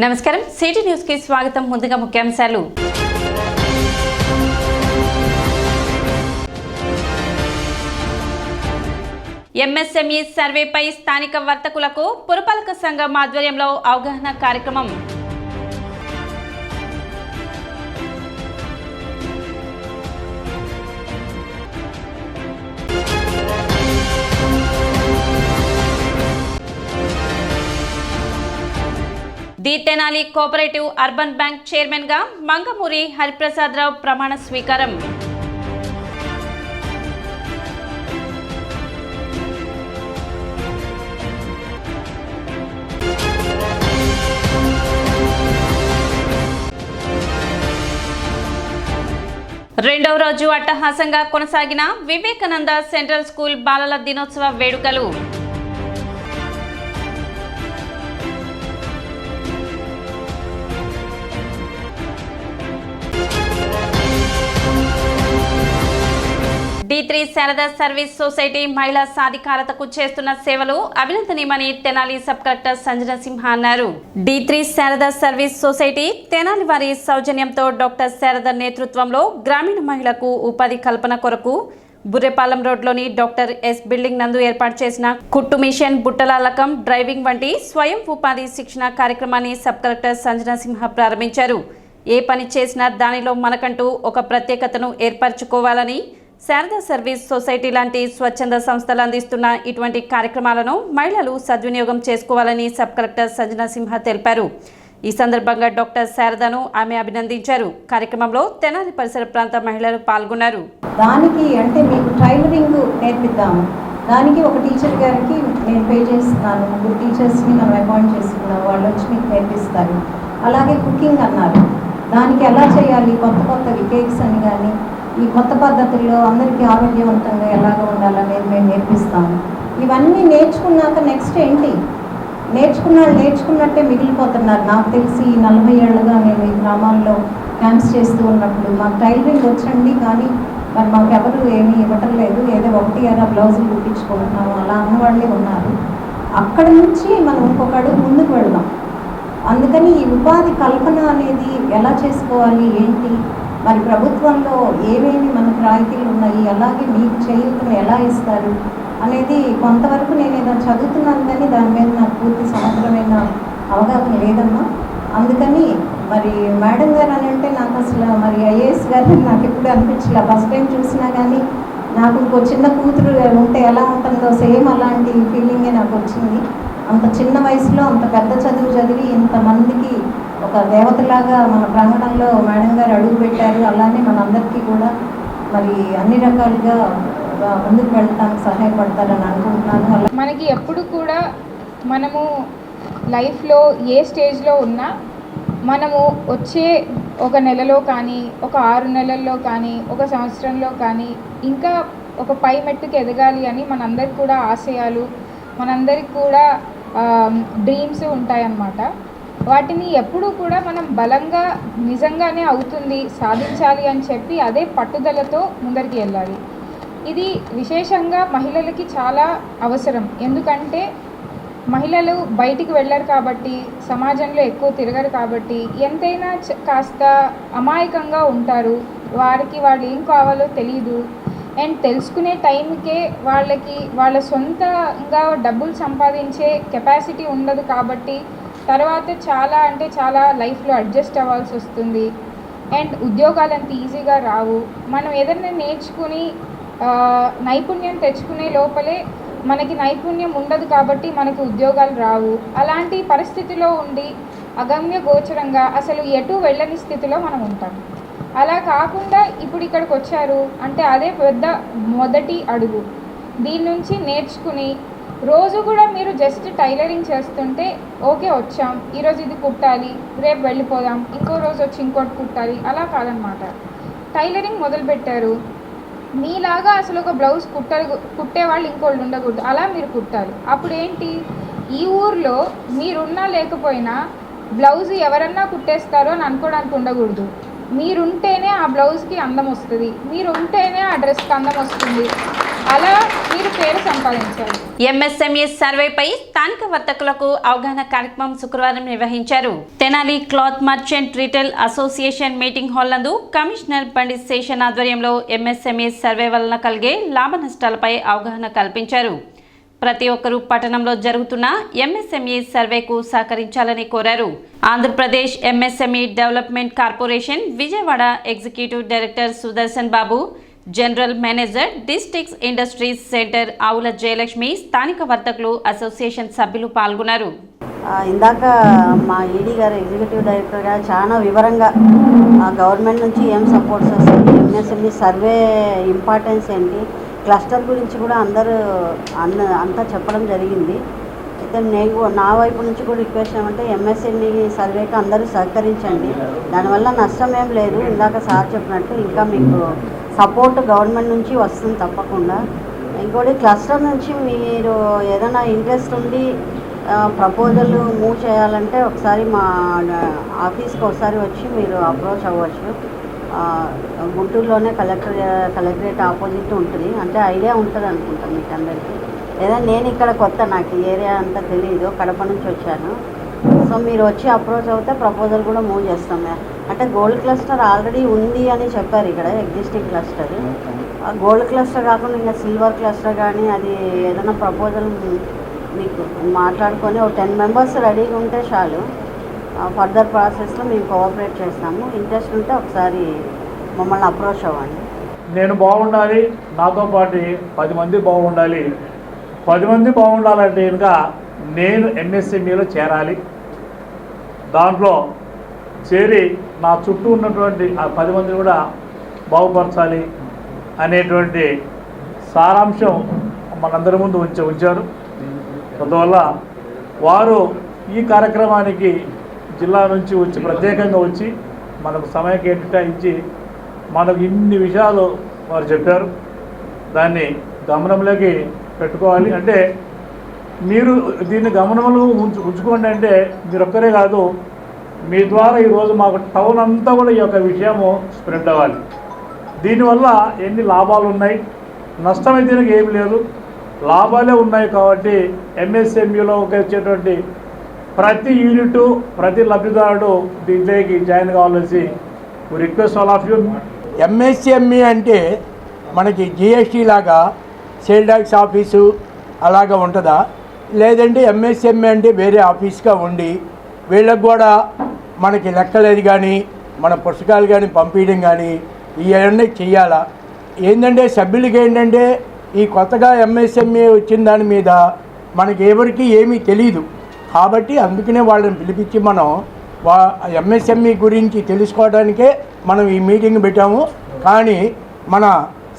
నమస్కారం city news కి స్వాగతం. ముందుగా ముఖ్యాంశాలు. ఎంఎస్ఎంఈ సర్వేపై స్థానిక వర్తకులకు పురపాలక సంఘం ఆధ్వర్యంలో అవగాహన కార్యక్రమం. The Tenali cooperative urban bank chairman గా మంగమూరి హరిప్రసాద్ రావు ప్రమాణ స్వీకారం. రెండవ రోజు అట్టహాసంగా కొనసాగిన వివేకానంద సెంట్రల్ స్కూల్ బాలల దినోత్సవ వేడుకలు. D3 శారదా సర్వీస్ సొసైటీ మహిళా సాధికారతకు చేస్తున్న సేవలు అభినందనీయమని తెనాలి సబ్ కలెక్టర్ సంజన సింహ అన్నారు. D3 Sharada service society Tenali వారి సౌజన్యంతో డాక్టర్ శారద నేతృత్వంలో గ్రామీణ మహిళలకు ఉపాధి కల్పన కొరకు బుర్రెపాలెం రోడ్లోని డాక్టర్ ఎస్ బిల్డింగ్ నందు ఏర్పాటు చేసిన కుట్టు మిషన్, బుట్టల అల్లకం, డ్రైవింగ్ వంటి స్వయం ఉపాధి శిక్షణ కార్యక్రమాన్ని సబ్ కలెక్టర్ సంజన సింహ ప్రారంభించారు. ఏ పని చేసినా దానిలో మనకంటూ ఒక ప్రత్యేకతను ఏర్పరచుకోవాలని, శారదా సర్వీస్ సొసైటీ లాంటి స్వచ్ఛంద సంస్థలు అందిస్తున్న ఇటువంటి కార్యక్రమాలను మహిళలు సద్వినియోగం చేసుకోవాలని సబ్ కలెక్టర్ సంజన సింహ తెలిపారు. ఈ సందర్భంగా డాక్టర్ శారదను ఆమె అభినందించారు. కార్యక్రమంలో తెనాలి పరిసర ప్రాంత మహిళలు పాల్గొన్నారు. దానికి అంటే మీకు టైలరింగ్ నేర్పిద్దాము, దానికి ఒక టీచర్ గారికి నేను పే చేస్తున్నాను, 3 టీచర్స్ని మనం అపాయింట్ చేసుకున్నాం, వాళ్ళు వచ్చి మీకు నేర్పిస్తారు. అలాగే కుకింగ్ అన్నారు, దానికి ఎలా చేయాలి, కొత్తవి కేక్స్ అని కానీ ఈ కొత్త పద్ధతుల్లో అందరికీ ఆరోగ్యవంతంగా ఎలాగ ఉండాలనేది మేము నేర్పిస్తాము. ఇవన్నీ నేర్చుకున్నాక నెక్స్ట్ ఏంటి, నేర్చుకున్నట్టే మిగిలిపోతున్నారు. నాకు తెలిసి 40 ఏళ్ళుగా నేను ఈ గ్రామాల్లో క్యాంప్స్ చేస్తూ ఉన్నప్పుడు మాకు టైలరింగ్ వచ్చండి, కానీ మరి మాకు ఎవరు ఏమీ ఇవ్వటం లేదు, ఏదో 1 బ్లౌజులు కుట్టించుకుంటున్నాము అలా అన్నవాళ్ళే ఉన్నారు. అక్కడి నుంచి మనం ఇంకొక అడుగు ముందుకు వెళ్దాం. అందుకని ఈ ఉపాధి కల్పన అనేది ఎలా చేసుకోవాలి, ఏంటి, మరి ప్రభుత్వంలో ఏమేమి మనకు రాయితీలు ఉన్నాయి, అలాగే మీకు చేయూతను ఎలా ఇస్తారు అనేది కొంతవరకు నేను ఏదో చదువుతున్నాను, కానీ దాని మీద నాకు పూర్తి సమగ్రమైన అవగాహన లేదమ్మా. అందుకని మరి మేడం గారు అని అంటే నాకు అసలు మరి ఐఏఎస్ గారు నాకు ఎప్పుడు అనిపించలే. ఫస్ట్ టైం చూసినా కానీ నాకు ఇంకో చిన్న కూతురు ఉంటే ఎలా ఉంటుందో సేమ్ అలాంటి ఫీలింగే నాకు వచ్చింది. అంత చిన్న వయసులో అంత పెద్ద చదువు చదివి ఇంతమందికి ఒక దేవతలాగా మన ప్రాంగణంలో మేడం గారు అడుగు పెట్టారు. అలానే మనందరికీ కూడా మరి అన్ని రకాలుగా ముందుకు వెళ్ళటానికి సహాయపడతారని అనుకుంటున్నాను. మనకి ఎప్పుడు కూడా మనము లైఫ్లో ఏ స్టేజ్లో ఉన్నా మనము వచ్చే ఒక నెలలో కానీ, ఒక 6 నెలల్లో కానీ, ఒక సంవత్సరంలో కానీ ఇంకా ఒక పై మెట్టుకు ఎదగాలి అని మనందరికి కూడా ఆశయాలు, మనందరికి కూడా డ్రీమ్స్ ఉంటాయన్నమాట. వాటిని ఎప్పుడూ కూడా మనం బలంగా నిజంగానే అవుతుంది, సాధించాలి అని చెప్పి అదే పట్టుదలతో ముందరికి వెళ్ళాలి. ఇది విశేషంగా మహిళలకి చాలా అవసరం. ఎందుకంటే మహిళలు బయటికి వెళ్ళరు కాబట్టి, సమాజంలో ఎక్కువ తిరగరు కాబట్టి ఎంతైనా కాస్త అమాయకంగా ఉంటారు. వారికి వాళ్ళు ఏం కావాలో తెలియదు. అండ్ తెలుసుకునే టైంకే వాళ్ళకి వాళ్ళ సొంతంగా డబ్బులు సంపాదించే కెపాసిటీ ఉండదు కాబట్టి తర్వాత చాలా లైఫ్లో అడ్జస్ట్ అవ్వాల్సి వస్తుంది. అండ్ ఉద్యోగాలు అంత ఈజీగా రావు. మనం ఏదైనా నేర్చుకుని నైపుణ్యం తెచ్చుకునే లోపలే మనకి నైపుణ్యం ఉండదు కాబట్టి మనకి ఉద్యోగాలు రావు. అలాంటి పరిస్థితిలో ఉండి అగమ్య గోచరంగా అసలు ఎటు వెళ్ళని స్థితిలో మనం ఉంటాం. అలా కాకుండా ఇప్పుడు ఇక్కడికి వచ్చారు అంటే అదే పెద్ద మొదటి అడుగు. దీని నుంచి నేర్చుకుని రోజు కూడా మీరు జస్ట్ టైలరింగ్ చేస్తుంటే ఓకే వచ్చాం, ఈరోజు ఇది కుట్టాలి, రేపు వెళ్ళిపోదాం, ఇంకో రోజు వచ్చి ఇంకోటి కుట్టాలి, అలా కాదనమాట. టైలరింగ్ మొదలుపెట్టారు, మీలాగా అసలు ఒక బ్లౌజ్ కుట్టేవాళ్ళు ఇంకోళ్ళు ఉండకూడదు, అలా మీరు కుట్టాలి. అప్పుడు ఏంటి, ఈ ఊర్లో మీరున్నా లేకపోయినా బ్లౌజ్ ఎవరన్నా కుట్టేస్తారో అని అనుకోవడానికి ఉండకూడదు. మీరుంటేనే ఆ బ్లౌజ్కి అందం వస్తుంది, మీరుంటేనే ఆ డ్రెస్కి అందం వస్తుంది. అలా మీరు పేరు సంపాదించాలి. ఎంఎస్ఎంఈ సర్వేపై స్థానిక వర్తకులకు అవగాహన కార్యక్రమం శుక్రవారం నిర్వహించారు. Tenali cloth merchant retail association meeting hall నందు కమిషనర్ పండిత్ శేషన్ ఆధ్వర్యంలో ఎంఎస్ఎంఈ సర్వే వలన కలిగే లాభ నష్టాలపై అవగాహన కల్పించారు. ప్రతి ఒక్కరూ పట్టణంలో జరుగుతున్న ఎంఎస్ఎంఈ సర్వేకు సహకరించాలని కోరారు. Andhra Pradesh MSME development corporation Vijayawada executive director Sudarshan Babu, general manager districts industries centre Avula Jayalakshmi, స్థానిక వర్తకులు అసోసియేషన్ సభ్యులు పాల్గొన్నారు. ఇందాక మా ఈడీ గారు ఎగ్జిక్యూటివ్ డైరెక్టర్ గారు చాలా వివరంగా గవర్నమెంట్ నుంచి ఏం సపోర్ట్స్ వస్తుంది, ఎంఎస్ఎంఈ సర్వే ఇంపార్టెన్స్ ఏంటి, క్లస్టర్ గురించి కూడా అంతా చెప్పడం జరిగింది. అయితే నేను నా వైపు నుంచి కూడా రిక్వెస్ట్ ఏమంటే ఎంఎస్ఎంఈ సర్వేకి అందరూ సహకరించండి. దానివల్ల నష్టం ఏం లేదు. ఇందాక సార్ చెప్పినట్టు ఇంకా మీకు సపోర్ట్ గవర్నమెంట్ నుంచి వస్తుంది తప్పకుండా. ఇంకోటి క్లస్టర్ నుంచి మీరు ఏదైనా ఇంట్రెస్ట్ ఉండి ప్రపోజల్ మూవ్ చేయాలంటే ఒకసారి మా ఆఫీస్కి ఒకసారి వచ్చి మీరు అప్రోచ్ అవ్వచ్చు. గుంటూరులోనే కలెక్టరేట్ ఆపోజిట్ ఉంటుంది. అంటే ఐడియా ఉంటుంది అనుకుంటాను మీకు అందరికీ. లేదా నేను ఇక్కడ కొత్త, నాకు ఈ ఏరియా అంతా తెలియదు, కడప నుంచి వచ్చాను. సో మీరు వచ్చి అప్రోచ్ అవుతే ప్రపోజల్ కూడా మూవ్ చేస్తాం. అంటే గోల్డ్ క్లస్టర్ ఆల్రెడీ ఉంది అని చెప్పారు ఇక్కడ, ఎగ్జిస్టింగ్ క్లస్టర్. గోల్డ్ క్లస్టర్ కాకుండా ఇంకా సిల్వర్ క్లస్టర్ కానీ అది ఏదైనా ప్రపోజల్ మీకు మాట్లాడుకొని ఒక 10 మెంబర్స్ రెడీగా ఉంటే చాలు. ఫర్దర్ ప్రాసెస్లో మేము కోఆపరేట్ చేస్తాము. ఇంట్రెస్ట్ ఉంటే ఒకసారి మమ్మల్ని అప్రోచ్ అవ్వండి. నేను బాగుండాలి, నాతో పాటు 10 మంది బాగుండాలి. 10 మంది బాగుండాలంటే ఇంకా నేను ఎంఎస్ఎంఈలో చేరాలి. దాంట్లో చేరి నా చుట్టూ ఉన్నటువంటి ఆ 10 మందిని కూడా బాగుపరచాలి అనేటువంటి సారాంశం మనందరి ముందు ఉంచారు. అందువల్ల వారు ఈ కార్యక్రమానికి జిల్లా నుంచి వచ్చి ప్రత్యేకంగా వచ్చి మనకు సమయం కేటాయించి మనకు ఇన్ని విషయాలు వారు చెప్పారు. దాన్ని గమనంలోకి పెట్టుకోవాలి. అంటే మీరు దీన్ని గమనంలో ఉంచుకోండి. అంటే మీరు ఒక్కరే కాదు, మీ ద్వారా ఈరోజు మాకు టౌన్ అంతా కూడా ఈ యొక్క విషయము స్ప్రెడ్ అవ్వాలి. దీనివల్ల ఎన్ని లాభాలు ఉన్నాయి, నష్టమైతే ఏమి లేదు, లాభాలే ఉన్నాయి. కాబట్టి ఎంఎస్ఎంఈలో వచ్చేటువంటి ప్రతి యూనిట్, ప్రతి లబ్ధిదారుడు దీంట్లోకి జాయిన్ కావాల్సి request all of you. MSME అంటే మనకి జిఎస్టీ లాగా సేల్ ట్యాక్స్ ఆఫీసు అలాగా ఉంటుందా? లేదంటే ఎంఎస్ఎంఈ అంటే వేరే ఆఫీస్గా ఉండి వీళ్ళకి కూడా మనకి లెక్కలేదు కానీ మన పుస్తకాలు కానీ పంపించడం కానీ ఇవన్నీ చెయ్యాలా? ఏంటంటే సభ్యులకి ఏంటంటే ఈ కొత్తగా ఎంఎస్ఎంఈ వచ్చిన దాని మీద మనకి ఎవరికి ఏమీ తెలీదు. కాబట్టి అందుకనే వాళ్ళని పిలిపించి మనం ఎంఎస్ఎంఈ గురించి తెలుసుకోవడానికే మనం ఈ మీటింగ్ పెట్టాము. కానీ మన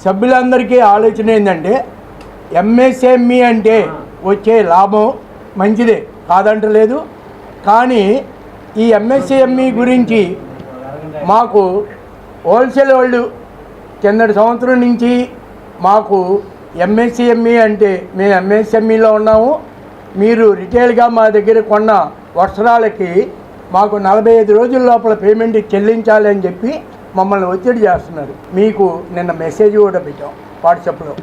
సభ్యులందరికీ ఆలోచన ఏంటంటే ఎంఎస్ఎంఈ అంటే వచ్చే లాభం మంచిదే, కాదంటలేదు. కానీ ఈ ఎంఎస్ఎంఈ గురించి మాకు హోల్సేల్ వాళ్ళు కిందటి సంవత్సరం నుంచి మాకు ఎంఎస్ఎంఈ అంటే మేము ఎంఎస్ఎంఈలో ఉన్నాము, మీరు రిటైల్గా మా దగ్గర కొన్న వస్త్రాలకి మాకు 45 రోజుల లోపల పేమెంట్ చెల్లించాలి అని చెప్పి మమ్మల్ని ఒత్తిడి చేస్తున్నారు. మీకు నిన్న మెసేజ్ కూడా పెట్టాం వాట్సాప్లో.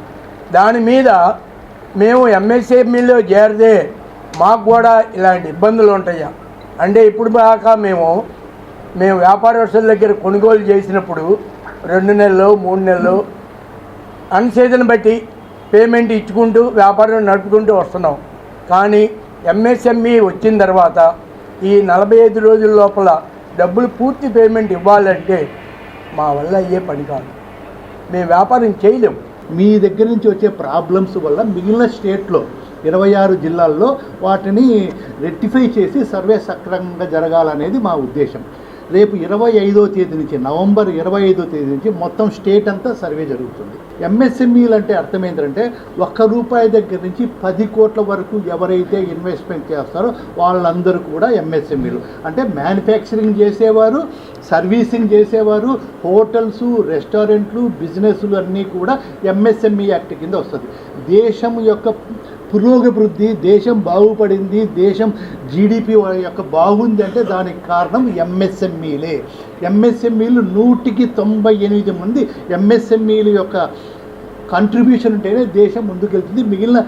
దాని మీద మేము ఎంఎస్ఎంఈలో చేరితే మాకు కూడా ఇలాంటి ఇబ్బందులు ఉంటాయా అంటే ఇప్పుడు దాకా మేము వ్యాపారస్తుల దగ్గర కొనుగోలు చేసినప్పుడు 2 నెలలు 3 నెలలు అన్సీజన్ బట్టి పేమెంట్ ఇచ్చుకుంటూ వ్యాపారం నడుపుకుంటూ వస్తున్నాం. కానీ ఎంఎస్ఎంఈ వచ్చిన తర్వాత ఈ 45 రోజుల లోపల డబ్బులు పూర్తి పేమెంట్ ఇవ్వాలంటే మా వల్ల అయ్యే పని కాదు, మేము వ్యాపారం చేయలేము. మీ దగ్గర నుంచి వచ్చే ప్రాబ్లమ్స్ వల్ల మిగిలిన స్టేట్లో 26 జిల్లాల్లో వాటిని రెక్టిఫై చేసి సర్వే సక్రమంగా జరగాలనేది మా ఉద్దేశం. రేపు 25వ తేదీ నుంచి నవంబర్ 25వ తేదీ నుంచి మొత్తం స్టేట్ అంతా సర్వే జరుగుతుంది. ఎంఎస్ఎంఈలు అంటే అర్థం ఏంటంటే ₹1 దగ్గర నుంచి 10 కోట్ల వరకు ఎవరైతే ఇన్వెస్ట్మెంట్ చేస్తారో వాళ్ళందరూ కూడా ఎంఎస్ఎంఈలు. అంటే మ్యానుఫ్యాక్చరింగ్ చేసేవారు, సర్వీసింగ్ చేసేవారు, హోటల్స్, రెస్టారెంట్లు, బిజినెస్లు అన్నీ కూడా ఎంఎస్ఎంఈ యాక్ట్ కింద వస్తుంది. దేశం యొక్క పురోగభివృద్ధి, దేశం బాగుపడింది, దేశం జీడిపి యొక్క బాగుంది అంటే దానికి కారణం ఎంఎస్ఎంఈలే. ఎంఎస్ఎంఈలు 198 మంది ఎంఎస్ఎంఈల యొక్క కంట్రిబ్యూషన్ ఉంటేనే దేశం ముందుకెళ్తుంది. మిగిలిన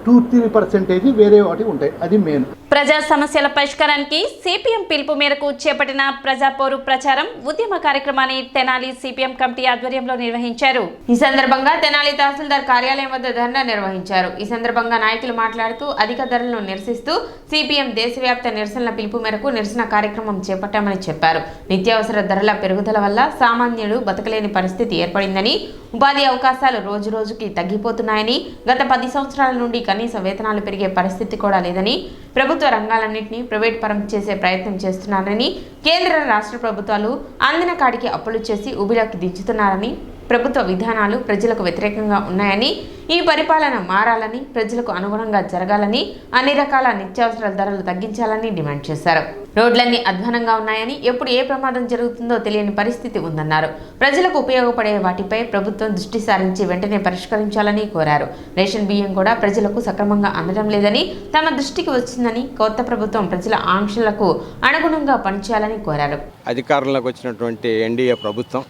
2-3% వేరే వాటి ఉంటాయి. అది మెయిన్. ప్రజా సమస్యల పరిష్కారానికి సిపిఎం పిలుపు మేరకు చేపట్టిన ప్రజాపోరు ప్రచారం ఉద్యమ కార్యక్రమాన్ని తెనాలి సిపిఎం కమిటీ ఆధ్వర్యంలో నిర్వహించారు. ఈ సందర్భంగా తెనాలి తహసీల్దార్ కార్యాలయం వద్ద ధర్నా నిర్వహించారు. ఈ సందర్భంగా నాయకులు మాట్లాడుతూ అధిక ధరలను నిరసిస్తూ సిపిఎం దేశవ్యాప్త నిరసనల పిలుపు మేరకు నిరసన కార్యక్రమం చేపట్టామని చెప్పారు. నిత్యావసర ధరల పెరుగుదల వల్ల సామాన్యుడు బతకలేని పరిస్థితి ఏర్పడిందని, ఉపాధి అవకాశాలు రోజు రోజుకి తగ్గిపోతున్నాయని, గత 10 సంవత్సరాల నుండి కనీస వేతనాలు పెరిగే పరిస్థితి కూడా లేదని, ప్రభుత్వ రంగాలన్నింటినీ ప్రైవేట్ పరం చేసే ప్రయత్నం చేస్తున్నారని, కేంద్ర రాష్ట్ర ప్రభుత్వాలు అందిన కాడికి అప్పులు చేసి ఊబిలోకి దించుతున్నారని, ప్రభుత్వ విధానాలు ప్రజలకు వ్యతిరేకంగా ఉన్నాయని, ఈ పరిపాలన మారాలని, ప్రజలకు అనుగుణంగా జరగాలని, అన్ని రకాల నిత్యావసర ధరలు తగ్గించాలని డిమాండ్ చేశారు. రోడ్లన్నీ అధ్వానంగా ఉన్నాయని, ఎప్పుడు ఏ ప్రమాదం జరుగుతుందో తెలియని పరిస్థితి ఉందన్నారు. ప్రజలకు ఉపయోగపడే వాటిపై ప్రభుత్వం దృష్టి సారించి వెంటనే పరిష్కరించాలని కోరారు. రేషన్ బియ్యం కూడా ప్రజలకు సక్రమంగా అందడం లేదని, తమ దృష్టికి వచ్చిందని, కొత్త ప్రభుత్వం ప్రజల ఆంక్షలకు అనుగుణంగా పనిచేయాలని కోరారు. అధికారంలోకి వచ్చినటువంటి ఎన్డీఏ ప్రభుత్వం,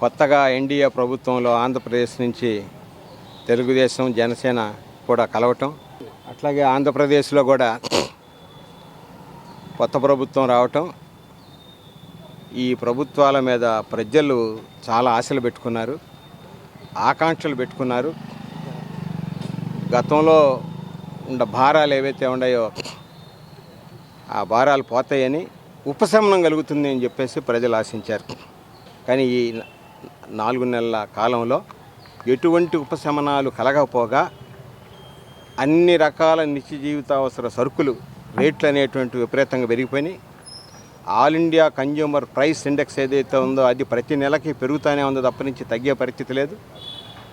కొత్తగా ఎన్డీఏ ప్రభుత్వంలో ఆంధ్రప్రదేశ్ నుంచి తెలుగుదేశం, జనసేన కూడా కలవటం, అట్లాగే ఆంధ్రప్రదేశ్లో కూడా కొత్త ప్రభుత్వం రావటం, ఈ ప్రభుత్వాల మీద ప్రజలు చాలా ఆశలు పెట్టుకున్నారు, ఆకాంక్షలు పెట్టుకున్నారు. గతంలో ఉన్న భారాలు ఏవైతే ఉన్నాయో ఆ భారాలు పోతాయని, ఉపశమనం కలుగుతుంది అని చెప్పేసి ప్రజలు ఆశించారు. కానీ ఈ 4 నెలల కాలంలో ఎటువంటి ఉపశమనాలు కలగకపోగా అన్ని రకాల నిత్య జీవితావసర సరుకులు రేట్లు అనేటువంటి విపరీతంగా పెరిగిపోయినాయి. All India consumer price index ఏదైతే ఉందో అది ప్రతి నెలకి పెరుగుతూనే ఉందో తప్ప నుంచి తగ్గే పరిస్థితి లేదు.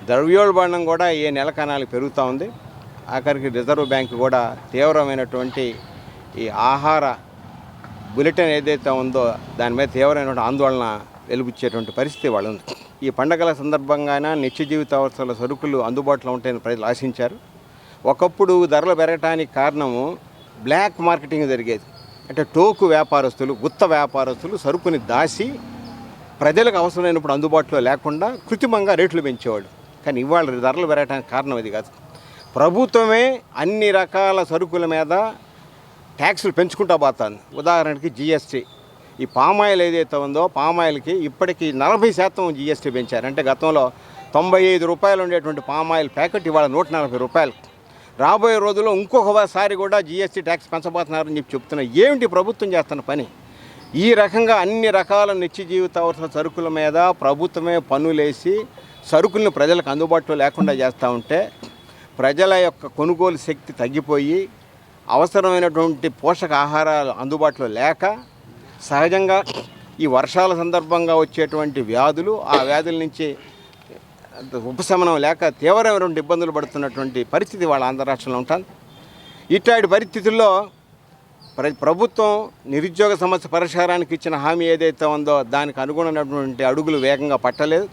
ద్రవ్యోల్బణం కూడా ఏ నెల కణాలకు పెరుగుతూ ఉంది. ఆఖరికి రిజర్వ్ బ్యాంక్ కూడా తీవ్రమైనటువంటి ఈ ఆహార బులెటిన్ ఏదైతే ఉందో దాని మీద తీవ్రమైనటువంటి ఆందోళన వెలుబుచ్చేటువంటి పరిస్థితి వాళ్ళు ఉంది. ఈ పండగల సందర్భంగానే నిత్య జీవితావసరాల సరుకులు అందుబాటులో ఉంటాయని ప్రజలు ఆశించారు. ఒకప్పుడు ధరలు పెరగటానికి కారణము బ్లాక్ మార్కెటింగ్ జరిగేది. అంటే టోకు వ్యాపారస్తులు, గుత్త వ్యాపారస్తులు సరుకుని దాచి ప్రజలకు అవసరమైనప్పుడు అందుబాటులో లేకుండా కృత్రిమంగా రేట్లు పెంచేవాళ్ళు. కానీ ఇవాళ ధరలు పెరగడానికి కారణం అది కాదు. ప్రభుత్వమే అన్ని రకాల సరుకుల మీద ట్యాక్సులు పెంచుకుంటా పోతుంది. ఉదాహరణకి జిఎస్టీ, ఈ పామాయిల్ ఏదైతే ఉందో పామాయిల్కి ఇప్పటికీ 40% జిఎస్టీ పెంచారు. అంటే గతంలో 95 రూపాయలు ఉండేటువంటి పామాయిల్ ప్యాకెట్ ఇవాళ 140 రూపాయలు. రాబోయే రోజుల్లో ఇంకొకసారి కూడా జిఎస్టీ ట్యాక్స్ పెంచబోతున్నారని చెప్పి చెప్తున్నారు. ఏమిటి ప్రభుత్వం చేస్తున్న పని? ఈ రకంగా అన్ని రకాల నిత్య జీవితావసర సరుకుల మీద ప్రభుత్వమే పన్నులేసి సరుకులను ప్రజలకు అందుబాటులో లేకుండా చేస్తూ ఉంటే ప్రజల యొక్క కొనుగోలు శక్తి తగ్గిపోయి అవసరమైనటువంటి పోషక ఆహారాలు అందుబాటులో లేక సహజంగా ఈ వర్షాల సందర్భంగా వచ్చేటువంటి వ్యాధులు, ఆ వ్యాధుల నుంచి ఉపశమనం లేక తీవ్రమైనటువంటి ఇబ్బందులు పడుతున్నటువంటి పరిస్థితి వాళ్ళ ఆంధ్ర రాష్ట్రంలో ఉంటుంది. ఇట్లాంటి పరిస్థితుల్లో ప్రభుత్వం నిరుద్యోగ సమస్య పరిష్కారానికి ఇచ్చిన హామీ ఏదైతే ఉందో దానికి అనుగుణమైనటువంటి అడుగులు వేగంగా పట్టలేదు.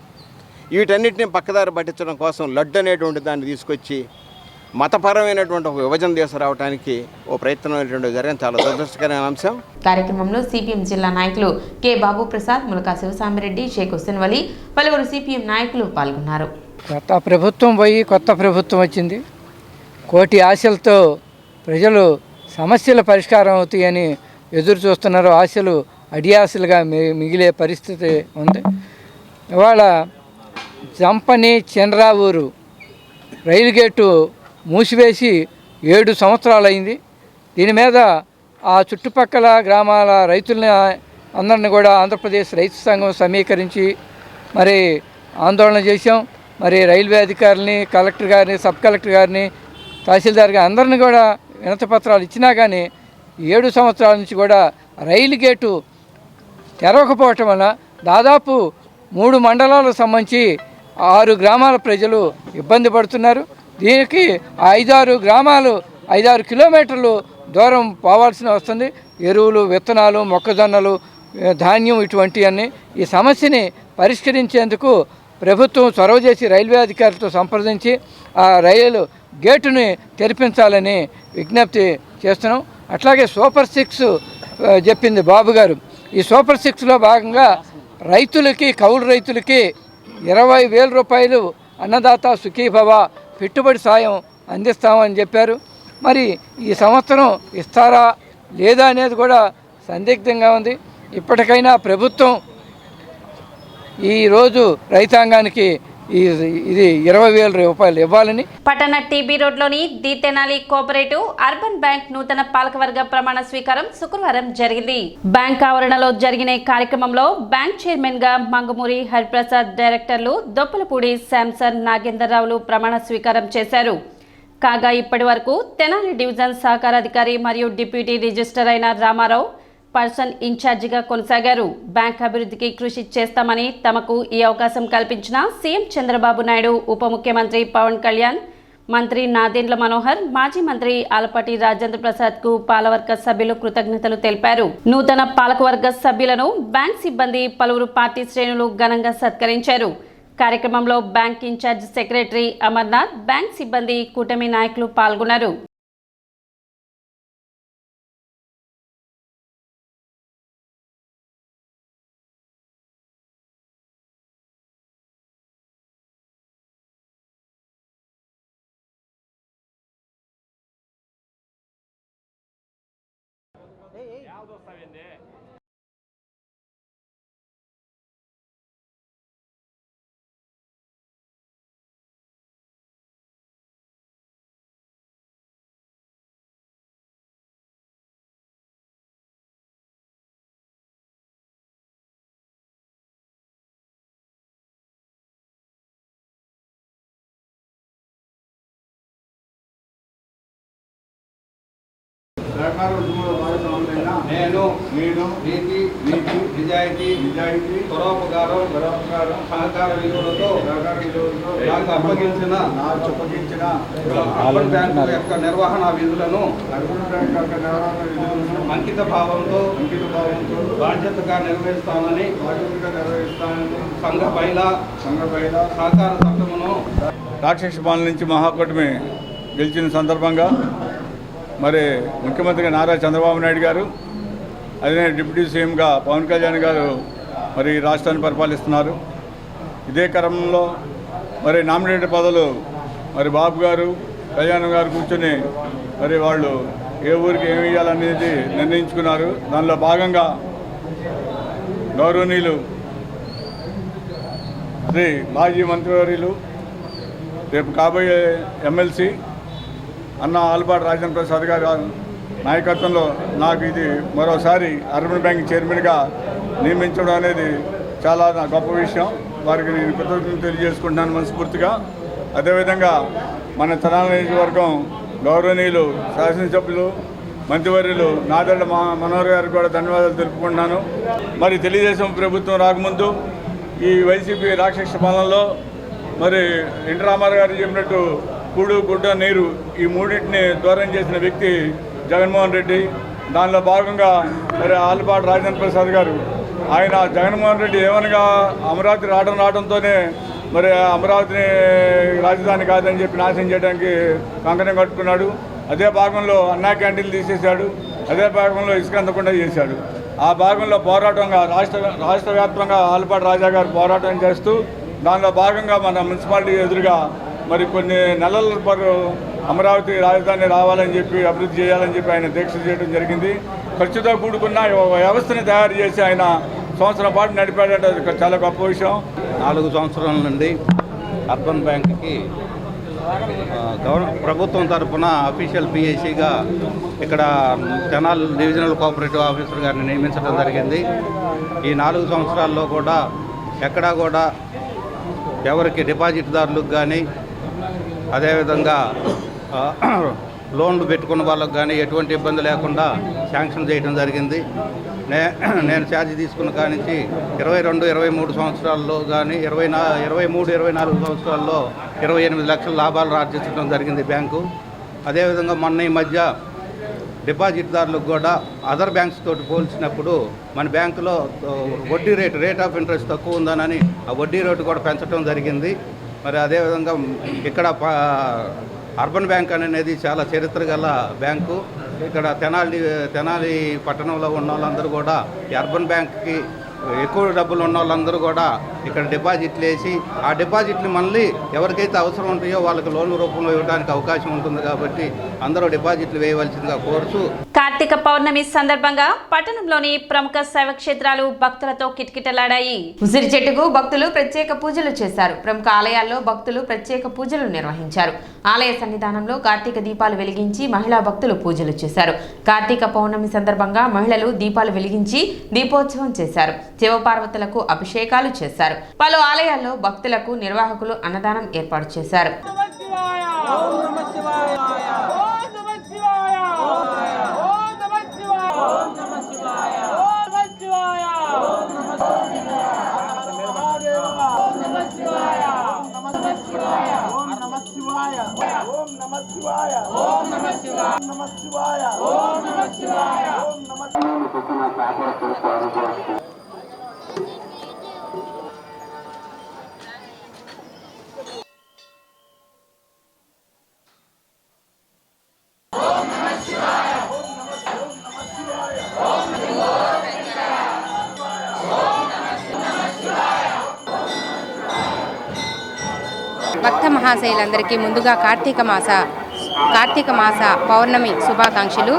వీటన్నిటిని పక్కదారి పట్టించడం కోసం లడ్డు అనేటువంటి దాన్ని తీసుకొచ్చి మతపరమైనటువంటి ఒక విభజన తీసుకురావడానికి ఓ ప్రయత్నం జరిగిన చాలా దురదృష్టకరమైన అంశం. కార్యక్రమంలో సిపిఎం జిల్లా నాయకులు కె బాబు ప్రసాద్, ములకా శివసామిరెడ్డి, షేక్ హుస్సేన్ వలి, పలువురు సిపిఎం నాయకులు పాల్గొన్నారు. గత ప్రభుత్వం పోయి కొత్త ప్రభుత్వం వచ్చింది. కోటి ఆశలతో ప్రజలు సమస్యల పరిష్కారం అవుతాయని ఎదురు చూస్తున్నారు. ఆశలు అడియాశలుగా మిగిలే పరిస్థితి ఉంది. ఇవాళ జంపని చంద్రావూరు రైలు గేటు మూసివేసి 7 సంవత్సరాలు అయింది. దీని మీద ఆ చుట్టుపక్కల గ్రామాల రైతులని అందరిని కూడా ఆంధ్రప్రదేశ్ రైతు సంఘం సమీకరించి మరి ఆందోళన చేశాం. మరి రైల్వే అధికారులని, కలెక్టర్ గారిని, సబ్ కలెక్టర్ గారిని, తహసీల్దార్ గారిని అందరిని కూడా వినతి పత్రాలు ఇచ్చినా కానీ 7 సంవత్సరాల నుంచి కూడా రైలు గేటు తెరవకపోవటం వల్ల దాదాపు 3 మండలాలకు సంబంధించి 6 గ్రామాల ప్రజలు ఇబ్బంది పడుతున్నారు. దీనికి 5-6 గ్రామాలు 5-6 కిలోమీటర్లు దూరం పోవాల్సి వస్తుంది. ఎరువులు, విత్తనాలు, మొక్కజొన్నలు, ధాన్యం ఇటువంటివన్నీ. ఈ సమస్యని పరిష్కరించేందుకు ప్రభుత్వం చొరవ చేసి రైల్వే అధికారులతో సంప్రదించి ఆ రైలు గేటుని తెరిపించాలని విజ్ఞప్తి చేస్తున్నాం. అట్లాగే సూపర్ 6 చెప్పింది బాబు గారు. ఈ సూపర్ 6లో భాగంగా రైతులకి, కౌలు రైతులకి 20,000 రూపాయలు అన్నదాత సుఖీభవ పెట్టుబడి సాయం అందిస్తామని చెప్పారు. మరి ఈ సంవత్సరం ఇస్తారా లేదా అనేది కూడా సందిగ్ధంగా ఉంది. ఇప్పటికైనా ప్రభుత్వం ఈరోజు రైతాంగానికి ఇది 20,000 రూపాయలు ఇవ్వాలని. పట్టణ టీబీ రోడ్లోని the Tenali cooperative urban bank నూతన పాలకవర్గ ప్రమాణ స్వీకారం శుక్రవారం జరిగింది. బ్యాంక్ ఆవరణలో జరిగిన కార్యక్రమంలో బ్యాంక్ చైర్మన్ గా మంగమూరి హరిప్రసాద్, డైరెక్టర్లు దొప్పలపూడి శాంసన్, నాగేంద్రరావులు ప్రమాణ స్వీకారం చేశారు. కాగా ఇప్పటి వరకు తెనాలి డివిజన్ సహకారాధికారి మరియు డిప్యూటీ రిజిస్టర్ అయిన రామారావు పర్సన్ ఇన్ఛార్జిగా కొనసాగారు. బ్యాంక్ అభివృద్ధికి కృషి చేస్తామని తమకు ఈ అవకాశం కల్పించిన సీఎం చంద్రబాబు నాయుడు, ఉప ముఖ్యమంత్రి పవన్ కళ్యాణ్, మంత్రి నాదెండ్ల మనోహర్, మాజీ మంత్రి ఆలపాటి రాజేంద్ర ప్రసాద్ కు పాలవర్గ సభ్యులు కృతజ్ఞతలు తెలిపారు. నూతన పాలకవర్గ సభ్యులను బ్యాంక్ సిబ్బంది, పలువురు పార్టీ శ్రేణులు ఘనంగా సత్కరించారు. కార్యక్రమంలో bank incharge secretary Amarnath, bank సిబ్బంది, కూటమి నాయకులు పాల్గొన్నారు. నేను నీతి నిజాయితీ పరోపకారం సహకార విలువలతో నాకు అప్పగించిన అర్బన్ బ్యాంకు యొక్క నిర్వహణ విధులను అంకిత భావంతో బాధ్యతగా నిర్వహిస్తానని సంఘ బైలా సహకార చట్టమును రాక్షస పాలన నుంచి మహాకూటమి గెలిచిన సందర్భంగా మరి ముఖ్యమంత్రిగా నారా చంద్రబాబు నాయుడు గారు, అదే డిప్యూటీ సీఎంగా పవన్ కళ్యాణ్ గారు మరి రాష్ట్రాన్ని పరిపాలిస్తున్నారు. ఇదే క్రమంలో మరి నామినేటెడ్ పదవులు మరి బాబు గారు, కళ్యాణ్ గారు కూర్చొని మరి వాళ్ళు ఏ ఊరికి ఏమి ఇవ్వాలనేది నిర్ణయించుకున్నారు. దానిలో భాగంగా గౌరవనీయులు శ్రీ మాజీ మంత్రివర్యులు, రేపు కాబోయే ఎమ్మెల్సీ అన్న ఆలపాటి రాజేంద్ర ప్రసాద్ గారి నాయకత్వంలో నాకు ఇది మరోసారి అర్బన్ బ్యాంక్ చైర్మన్గా నియమించడం అనేది చాలా నా గొప్ప విషయం. వారికి నేను కృతజ్ఞతలు తెలియజేసుకుంటున్నాను మనస్ఫూర్తిగా. అదేవిధంగా మన తెనాలి నియోజకవర్గం గౌరవనీయులు శాసనసభ్యులు, మంత్రివర్యులు నాదెండ్ల మనోహర్ గారికి కూడా ధన్యవాదాలు తెలుపుకుంటున్నాను. మరి తెలుగుదేశం ప్రభుత్వం రాకముందు ఈ వైసీపీ రాక్షస పాలనలో మరి ఎన్టీ రామారావు గారు చెప్పినట్టు కూడు, గుడ్డ, నీరు ఈ మూడింటిని దూరం చేసిన వ్యక్తి జగన్మోహన్ రెడ్డి. దానిలో భాగంగా మరి ఆలపాటి రాజేంద్ర ప్రసాద్ గారు, ఆయన జగన్మోహన్ రెడ్డి ఏమనగా అమరావతి రావడంతోనే మరి అమరావతిని రాజధాని కాదని చెప్పి నాశనం చేయడానికి కంకణం కట్టుకున్నాడు. అదే భాగంలో అన్నా క్యాంటీన్లు తీసేశాడు. అదే భాగంలో ఇసుక అందకుండా చేశాడు. ఆ భాగంలో పోరాటంగా రాష్ట్ర వ్యాప్తంగా ఆలపాటి రాజా గారు పోరాటం చేస్తూ దానిలో భాగంగా మన మున్సిపాలిటీ ఎదురుగా మరి కొన్ని నెలల పాటు అమరావతి రాజధాని రావాలని చెప్పి, అభివృద్ధి చేయాలని చెప్పి ఆయన దీక్ష చేయడం జరిగింది. ఖర్చుతో కూడుకున్న వ్యవస్థని తయారు చేసి ఆయన సంవత్సరం పాటు నడిపాడంటే అది చాలా గొప్ప విషయం. 4 సంవత్సరాల నుండి అర్బన్ బ్యాంక్కి ప్రభుత్వం తరఫున అఫీషియల్ పిఐసిగా ఇక్కడ తెనాలి డివిజనల్ కోఆపరేటివ్ ఆఫీసర్ గారిని నియమించడం జరిగింది. ఈ 4 సంవత్సరాల్లో కూడా ఎక్కడా కూడా ఎవరికి డిపాజిట్దారులకు కానీ అదేవిధంగా లోన్లు పెట్టుకున్న వాళ్ళకు కానీ ఎటువంటి ఇబ్బంది లేకుండా శాంక్షన్ చేయడం జరిగింది. నేను ఛార్జ్ తీసుకున్న కానించి 22-23 సంవత్సరాల్లో కానీ 23-24 సంవత్సరాల్లో 28 లక్షల లాభాలు ఆర్జించడం జరిగింది బ్యాంకు. అదేవిధంగా మొన్న ఈ మధ్య డిపాజిట్దారులకు కూడా అదర్ బ్యాంక్స్ తోటి పోల్చినప్పుడు మన బ్యాంకులో వడ్డీ రేట్ ఆఫ్ ఇంట్రెస్ట్ తక్కువ ఉందనని ఆ వడ్డీ రేటు కూడా పెంచడం జరిగింది. మరి అదేవిధంగా ఇక్కడ అర్బన్ బ్యాంక్ అనేది చాలా చరిత్ర గల బ్యాంకు. ఇక్కడ తెనాలి పట్టణంలో ఉన్న వాళ్ళందరూ కూడా అర్బన్ బ్యాంక్కి ఎక్కువ డబ్బులు ఉన్న వాళ్ళందరూ కూడా ఇక్కడ డిపాజిట్లు వేసి ఆ డిపాజిట్లు మళ్ళీ ఎవరికైతే అవసరం ఉంటాయో వాళ్ళకి లోన్ రూపంలో ఇవ్వడానికి అవకాశం ఉంటుంది కాబట్టి అందరూ డిపాజిట్లు వేయవలసిందిగా కోరుతూ కార్తీక పౌర్ణమి సందర్భంగా పట్టణంలోని ప్రముఖ శైవ క్షేత్రాలు భక్తులతో కిటకిటలాడాయి. ఉసిరి చెట్టుకు భక్తులు ప్రత్యేక పూజలు చేశారు. ప్రముఖ ఆలయాల్లో భక్తులు ప్రత్యేక పూజలు నిర్వహించారు. ఆలయ సన్నిధానంలో కార్తీక దీపాలు వెలిగించి మహిళా భక్తులు పూజలు చేశారు. కార్తీక పౌర్ణమి సందర్భంగా మహిళలు దీపాలు వెలిగించి దీపోత్సవం చేశారు. శివపార్వతులకు అభిషేకాలు చేశారు. పలు ఆలయాల్లో భక్తులకు నిర్వాహకులు అన్నదానం ఏర్పాటు చేశారు. భక్త మహాశయులందరికీ ముందుగా కార్తీక మాస పౌర్ణమి శుభాకాంక్షలు.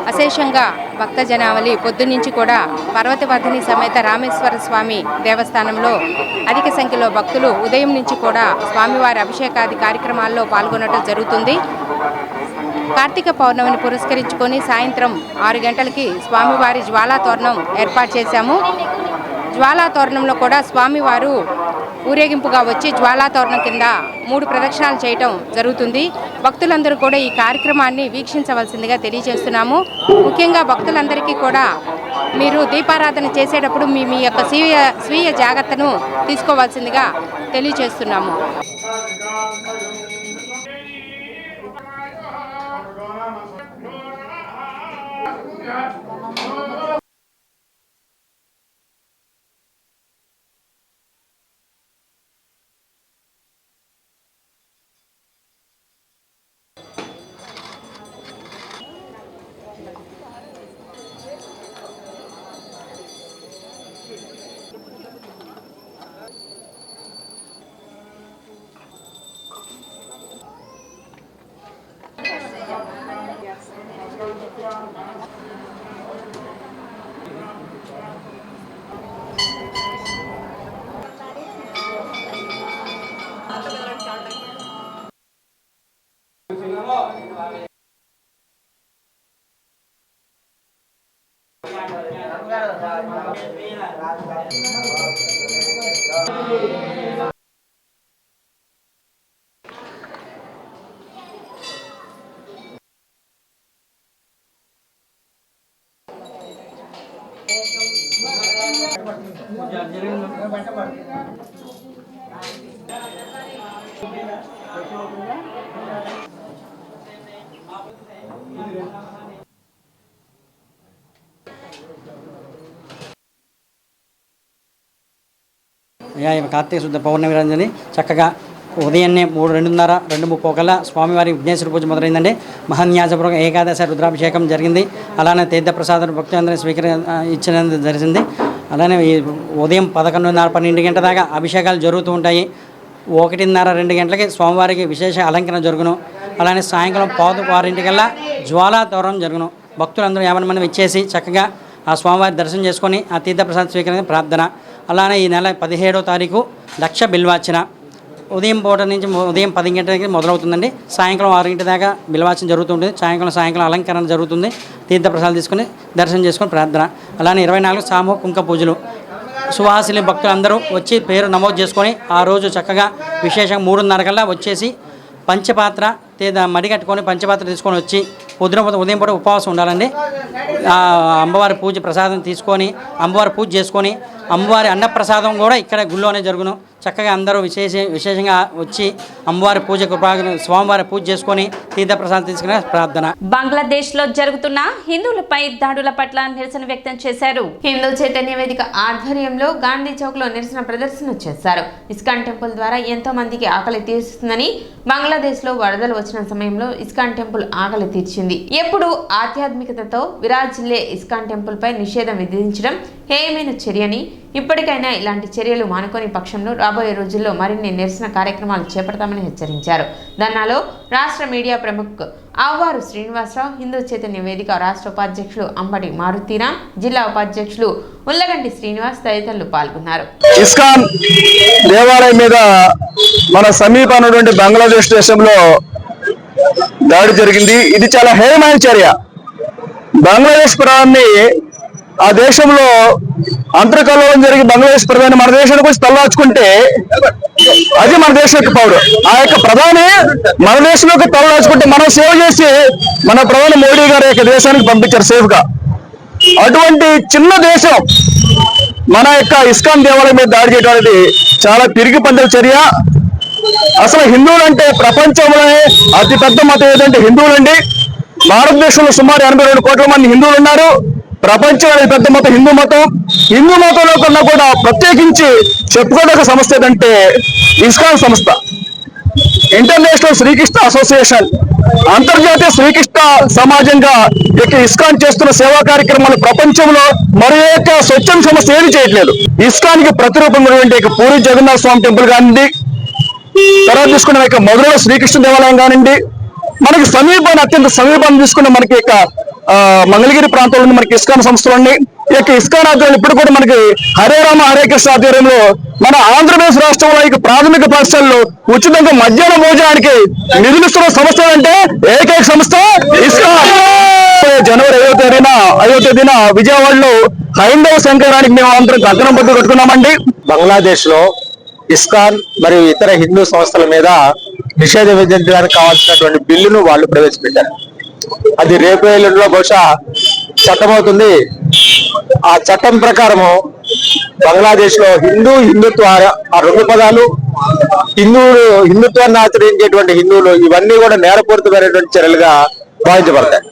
అశేషంగా భక్త జనావళి పొద్దున్నుంచి కూడా పర్వతవర్ధిని సమేత రామేశ్వర స్వామి దేవస్థానంలో అధిక సంఖ్యలో భక్తులు ఉదయం నుంచి కూడా స్వామివారి అభిషేకాది కార్యక్రమాల్లో పాల్గొనడం జరుగుతుంది. కార్తీక పౌర్ణమిని పురస్కరించుకొని సాయంత్రం 6 గంటలకి స్వామివారి జ్వాలా తోరణం ఏర్పాటు చేశాము. జ్వాలా తోరణంలో కూడా స్వామివారు ఊరేగింపుగా వచ్చి జ్వాలా తోరణం కింద 3 ప్రదక్షిణాలు చేయటం జరుగుతుంది. భక్తులందరూ కూడా ఈ కార్యక్రమాన్ని వీక్షించవలసిందిగా తెలియజేస్తున్నాము. ముఖ్యంగా భక్తులందరికీ కూడా మీరు దీపారాధన చేసేటప్పుడు మీ యొక్క స్వీయ జాగ్రత్తను తీసుకోవాల్సిందిగా తెలియజేస్తున్నాము. కార్తీక శుద్ధ పౌర్ణమి రోజుని చక్కగా ఉదయాన్నే 2:30, 2:30 కల్లా స్వామివారి విఘ్నేశ్వర పూజ మొదలైందండి. మహాన్యాసపూర్వక ఏకాదశ రుద్రాభిషేకం జరిగింది. అలానే తీర్థప్రసాదం భక్తులందరూ ఇచ్చినందుకు జరిగింది. అలానే ఉదయం 11:30, 12 గంటల దాకా అభిషేకాలు జరుగుతూ ఉంటాయి. 1:30, 2 గంటలకి స్వామివారికి విశేష అలంకరణ జరుగును. అలానే సాయంకాలం 6:15 జ్వాలా తోరణం జరుగును. భక్తులందరూ 50 మంది ఇచ్చేసి చక్కగా ఆ స్వామివారి దర్శనం చేసుకొని ఆ తీర్థప్రసాదం స్వీకరించిన ప్రార్థన. అలానే ఈ నెల 17వ తారీఖు లక్ష బిల్వార్చన ఉదయం పూట నుంచి ఉదయం 10 గంటలకి మొదలవుతుందండి. సాయంకాలం 6 గంటల దాకా బిల్వార్చన జరుగుతుంటుంది. సాయంకాలం అలంకరణ జరుగుతుంది. తీర్థప్రసాదాలు తీసుకుని దర్శనం చేసుకుని ప్రార్థన. అలానే 24 సామూహిక కుంకుమ పూజలు. సువాసిని భక్తులందరూ వచ్చి పేరు నమోదు చేసుకొని ఆ రోజు చక్కగా విశేషంగా 3:30 కల్లా వచ్చేసి పంచపాత్ర మడి కట్టుకొని పంచపాత్ర తీసుకొని వచ్చి ఉదయం పూట ఉపవాసం ఉండాలండి. అమ్మవారి పూజ ప్రసాదం తీసుకొని అమ్మవారి పూజ చేసుకొని అమ్మవారి అన్నప్రసాదం కూడా ఇక్కడ గుళ్ళోనే జరుగును. చక్కగా అందరూ విశేషంగా వచ్చి అమ్మవారి పూజ స్వామివారి పూజ చేసుకొని తీర్థప్రసాదం తీసుకునే ప్రార్థన. బంగ్లాదేశ్లో జరుగుతున్న హిందువులపై దాడుల పట్ల నిరసన వ్యక్తం చేశారు. హిందూ చైతన్య వేదిక ఆధ్వర్యంలో గాంధీ చౌక్ లో నిరసన ప్రదర్శన చేశారు. ఇస్కాన్ టెంపుల్ ద్వారా ఎంతో మందికి ఆకలి తీరుస్తుందని, బంగ్లాదేశ్ లో వరదలు వచ్చిన సమయంలో ఇస్కాన్ టెంపుల్ ఆకలి తీర్చింది. ఎప్పుడు ఆధ్యాత్మికతతో విరాజిల్లే ఇస్కాన్ టెంపుల్ పై నిషేధం విధించడం హేయమైన చర్యని, ఇప్పటికైనా ఇలాంటి చర్యలు మానుకోని పక్షంలో రాబోయే రోజుల్లో మరిన్ని నిరసన కార్యక్రమాలు చేపడతామని హెచ్చరించారు. ధర్నాలో రాష్ట్ర మీడియా ప్రముఖ్ ఆవారు శ్రీనివాసరావు, హిందూ చైతన్య వేదిక రాష్ట్ర ఉపాధ్యక్షులు అంబటి మారుతీరామ్, జిల్లా ఉపాధ్యక్షులు ఉల్లగంటి శ్రీనివాస్ తదితరులు పాల్గొన్నారు. ఇస్కాన్ దేవాలయం మీద మన సమీపమైనటువంటి బంగ్లాదేశ్ దేశంలో దాడి జరిగింది. ఇది చాలా హేయమైన చర్య. బంగ్లాదేశ్ ప్రధాని ఆ దేశంలో అంతర్కల్లోలం జరిగి బంగ్లాదేశ్ ప్రధాని మన దేశానికి వచ్చి తలదాచుకుంటే అది మన దేశం యొక్క పౌరు. ఆ యొక్క ప్రధాని మన దేశంలోకి తలదాచుకుంటే మనం సేవ్ చేసి మన ప్రధాని మోడీ గారి యొక్క దేశానికి పంపించారు సేఫ్ గా. అటువంటి చిన్న దేశం మన యొక్క ఇస్కాన్ దేవాలయం మీద దాడి చేయడం అనేది చాలా పిరికి పందల చర్య. అసలు హిందువులు అంటే ప్రపంచంలోనే అతి పెద్ద మతం ఏదంటే హిందువులండి. భారతదేశంలో సుమారు 82 కోట్ల మంది హిందువులు ఉన్నారు. ప్రపంచంలో పెద్ద మతం హిందూ మతం. హిందూ మతంలో కన్నా కూడా ప్రత్యేకించి చెప్పుకోదగ్గ సంస్థ ఏదంటే ఇస్కాన్ సంస్థ. ఇంటర్నేషనల్ శ్రీకృష్ణ అసోసియేషన్, అంతర్జాతీయ శ్రీకృష్ణ సమాజంగా ఇస్కాన్ చేస్తున్న సేవా కార్యక్రమాలు ప్రపంచంలో మరి యొక్క స్వచ్ఛంద సంస్థ ఏమి చేయట్లేదు. ఇస్కాన్ కి ప్రతిరూపమైనటువంటి పూరి జగన్నాథ స్వామి టెంపుల్ కానివ్వండి, తర్వాత తీసుకున్న మధురలో శ్రీకృష్ణ దేవాలయం కానివ్వండి, మనకి సమీపాన్ని అత్యంత సమీపాన్ని తీసుకున్న మనకి మంగళగిరి ప్రాంతంలో మనకి ఇస్కాన్ సంస్థలు ఈ యొక్క ఇస్కాన్ ఆధ్వర్యంలో ఇప్పుడు కూడా మనకి హరే రామ హరే కృష్ణ ఆధ్వర్యంలో మన ఆంధ్రప్రదేశ్ రాష్ట్రంలో ప్రాథమిక పాఠశాలలో ఉచితంగా మధ్యాహ్న భోజనానికి నిధులిస్తున్న సంస్థ అంటే ఏకైక సంస్థ ఇస్కాన్. జనవరి 5వ తేదీన విజయవాడలో హైందవ సంఘానికి మేము అందరం కంకణం బద్దు కట్టుకున్నామండి. బంగ్లాదేశ్ లో ఇస్కాన్ మరియు ఇతర హిందూ సంస్థల మీద నిషేధం విధించడానికి కావాల్సినటువంటి బిల్లును వాళ్ళు ప్రవేశపెట్టారు. అది రేపు ఎల్లుండిలో బహుశా చట్టం అవుతుంది. ఆ చట్టం ప్రకారము బంగ్లాదేశ్ లో హిందుత్వ ఆ రెండు పదాలు హిందుత్వాన్ని ఆచరించేటువంటి హిందువులు ఇవన్నీ కూడా నేరపూరితమైనటువంటి చర్యలుగా భావించబడతాయి.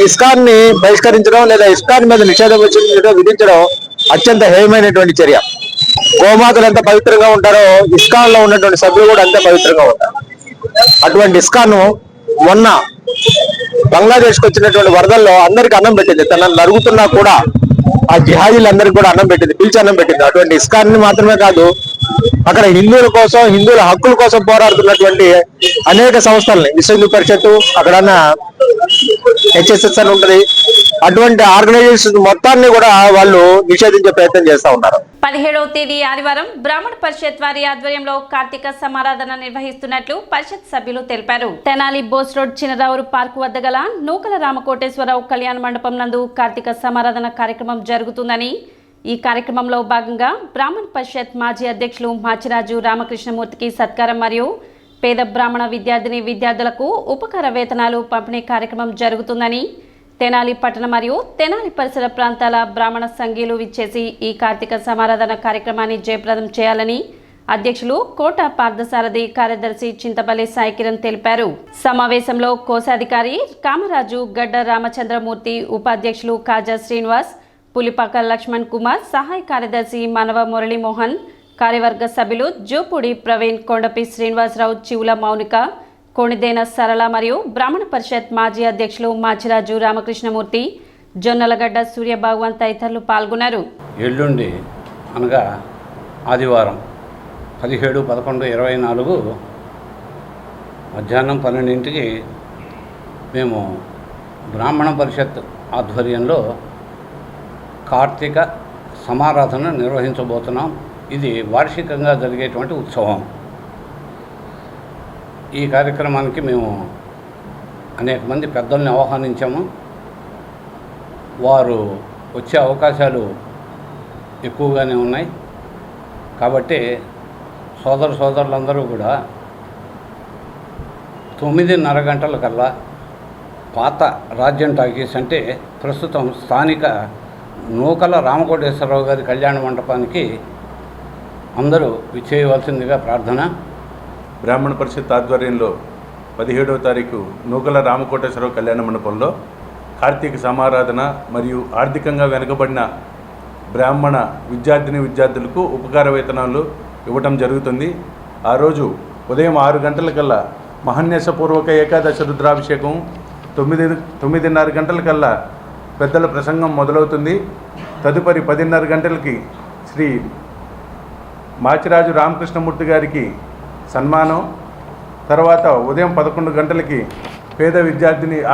ఇస్కాన్ ని బహిష్కరించడం లేదా ఇస్కాన్ మీద నిషేధం విధించడం అత్యంత హేయమైనటువంటి చర్య. గోమాతలు ఎంత పవిత్రంగా ఉంటారో ఇస్కాన్ లో ఉన్నటువంటి సభ్యులు కూడా అంతే పవిత్రంగా ఉంటారు. అటువంటి ఇస్కాన్ మొన్న బంగ్లాదేశ్కి వచ్చినటువంటి వరదల్లో అందరికి అన్నం పెట్టింది. తనను నరుగుతున్నా కూడా ఆ జిహాదీలందరికీ కూడా అన్నం పెట్టింది, పిలిచి అన్నం పెట్టింది. అటువంటి ఇస్కాన్ ని మాత్రమే కాదు, అక్కడ హిందువుల కోసం, హిందువుల హక్కుల కోసం పోరాడుతున్నటువంటి అనేక సంస్థల్ని, విశ్వ హిందూ పరిషత్తు, అక్కడన్న HSS అని ఉంటుంది, అటువంటి ఆర్గనైజేషన్ మొత్తాన్ని కూడా వాళ్ళు నిషేధించే ప్రయత్నం చేస్తూ ఉన్నారు. 17వ తేదీ ఆదివారం బ్రాహ్మణ పరిషత్ వారి ఆధ్వర్యంలో కార్తీక సమారాధన నిర్వహిస్తున్నట్లు పరిషత్ సభ్యులు తెలిపారు. తెనాలి బోస్ రోడ్ చినరావురు పార్కు వద్ద గల నూకల రామకోటేశ్వరరావు కళ్యాణ మండపం నందు కార్తీక సమారాధన కార్యక్రమం జరుగుతుందని, ఈ కార్యక్రమంలో భాగంగా బ్రాహ్మణ పరిషత్ మాజీ అధ్యక్షులు మాచిరాజు రామకృష్ణమూర్తికి సత్కారం మరియు పేద బ్రాహ్మణ విద్యార్థులకు ఉపకార వేతనాలు పంపిణీ కార్యక్రమం జరుగుతుందని, తెనాలి పట్టణ మరియు తెనాలి పరిసర ప్రాంతాల బ్రాహ్మణ సంఘీయులు విచ్చేసి ఈ కార్తీక సమారాధన కార్యక్రమాన్ని జయప్రదం చేయాలని అధ్యక్షులు కోట పార్థసారథి, కార్యదర్శి చింతపల్లి సాయికిరణ్ తెలిపారు. సమావేశంలో కోశాధికారి కామరాజు, గడ్డ రామచంద్రమూర్తి, ఉపాధ్యక్షులు కాజా శ్రీనివాస్, పులిపాక లక్ష్మణ్ కుమార్, సహాయ కార్యదర్శి మానవ మురళీమోహన్, కార్యవర్గ సభ్యులు జోపూడి ప్రవీణ్, కొండపి శ్రీనివాసరావు, చివుల మౌనిక, కోణిదేన సరళ మరియు బ్రాహ్మణ పరిషత్ మాజీ అధ్యక్షులు మాచిరాజు రామకృష్ణమూర్తి, జొన్నలగడ్డ సూర్యభగవాన్ తదితరులు పాల్గొన్నారు. ఎల్లుండి అనగా ఆదివారం 17/11/24 మధ్యాహ్నం 12ంటికి మేము బ్రాహ్మణ పరిషత్ ఆధ్వర్యంలో కార్తీక సమారాధన నిర్వహించబోతున్నాం. ఇది వార్షికంగా జరిగేటువంటి ఉత్సవం. ఈ కార్యక్రమానికి మేము అనేక మంది పెద్దల్ని ఆహ్వానించాము. వారు వచ్చే అవకాశాలు ఎక్కువగానే ఉన్నాయి. కాబట్టి సోదరులందరూ కూడా 9:30 గంటలకల్లా పాత రాజ్యం టాకీస్ అంటే ప్రస్తుతం స్థానిక నూకల రామకోటేశ్వరరావు గారి కళ్యాణ మండపానికి అందరూ విచ్చేయవలసిందిగా ప్రార్థన. బ్రాహ్మణ పరిషత్ ఆధ్వర్యంలో 17వ తారీఖు నూకల రామకోటేశ్వరరావు కళ్యాణ మండపంలో కార్తీక సమారాధన మరియు ఆర్థికంగా వెనుకబడిన బ్రాహ్మణ విద్యార్థులకు ఉపకార వేతనాలు ఇవ్వటం జరుగుతుంది. ఆ రోజు ఉదయం 6 గంటలకల్లా మహాన్యాసపూర్వక ఏకాదశ రుద్రాభిషేకం, 9:30 గంటలకల్లా పెద్దల ప్రసంగం మొదలవుతుంది. తదుపరి 10:30 గంటలకి శ్రీ మాచిరాజు రామకృష్ణమూర్తి గారికి సన్మానం. తర్వాత ఉదయం 11 గంటలకి పేద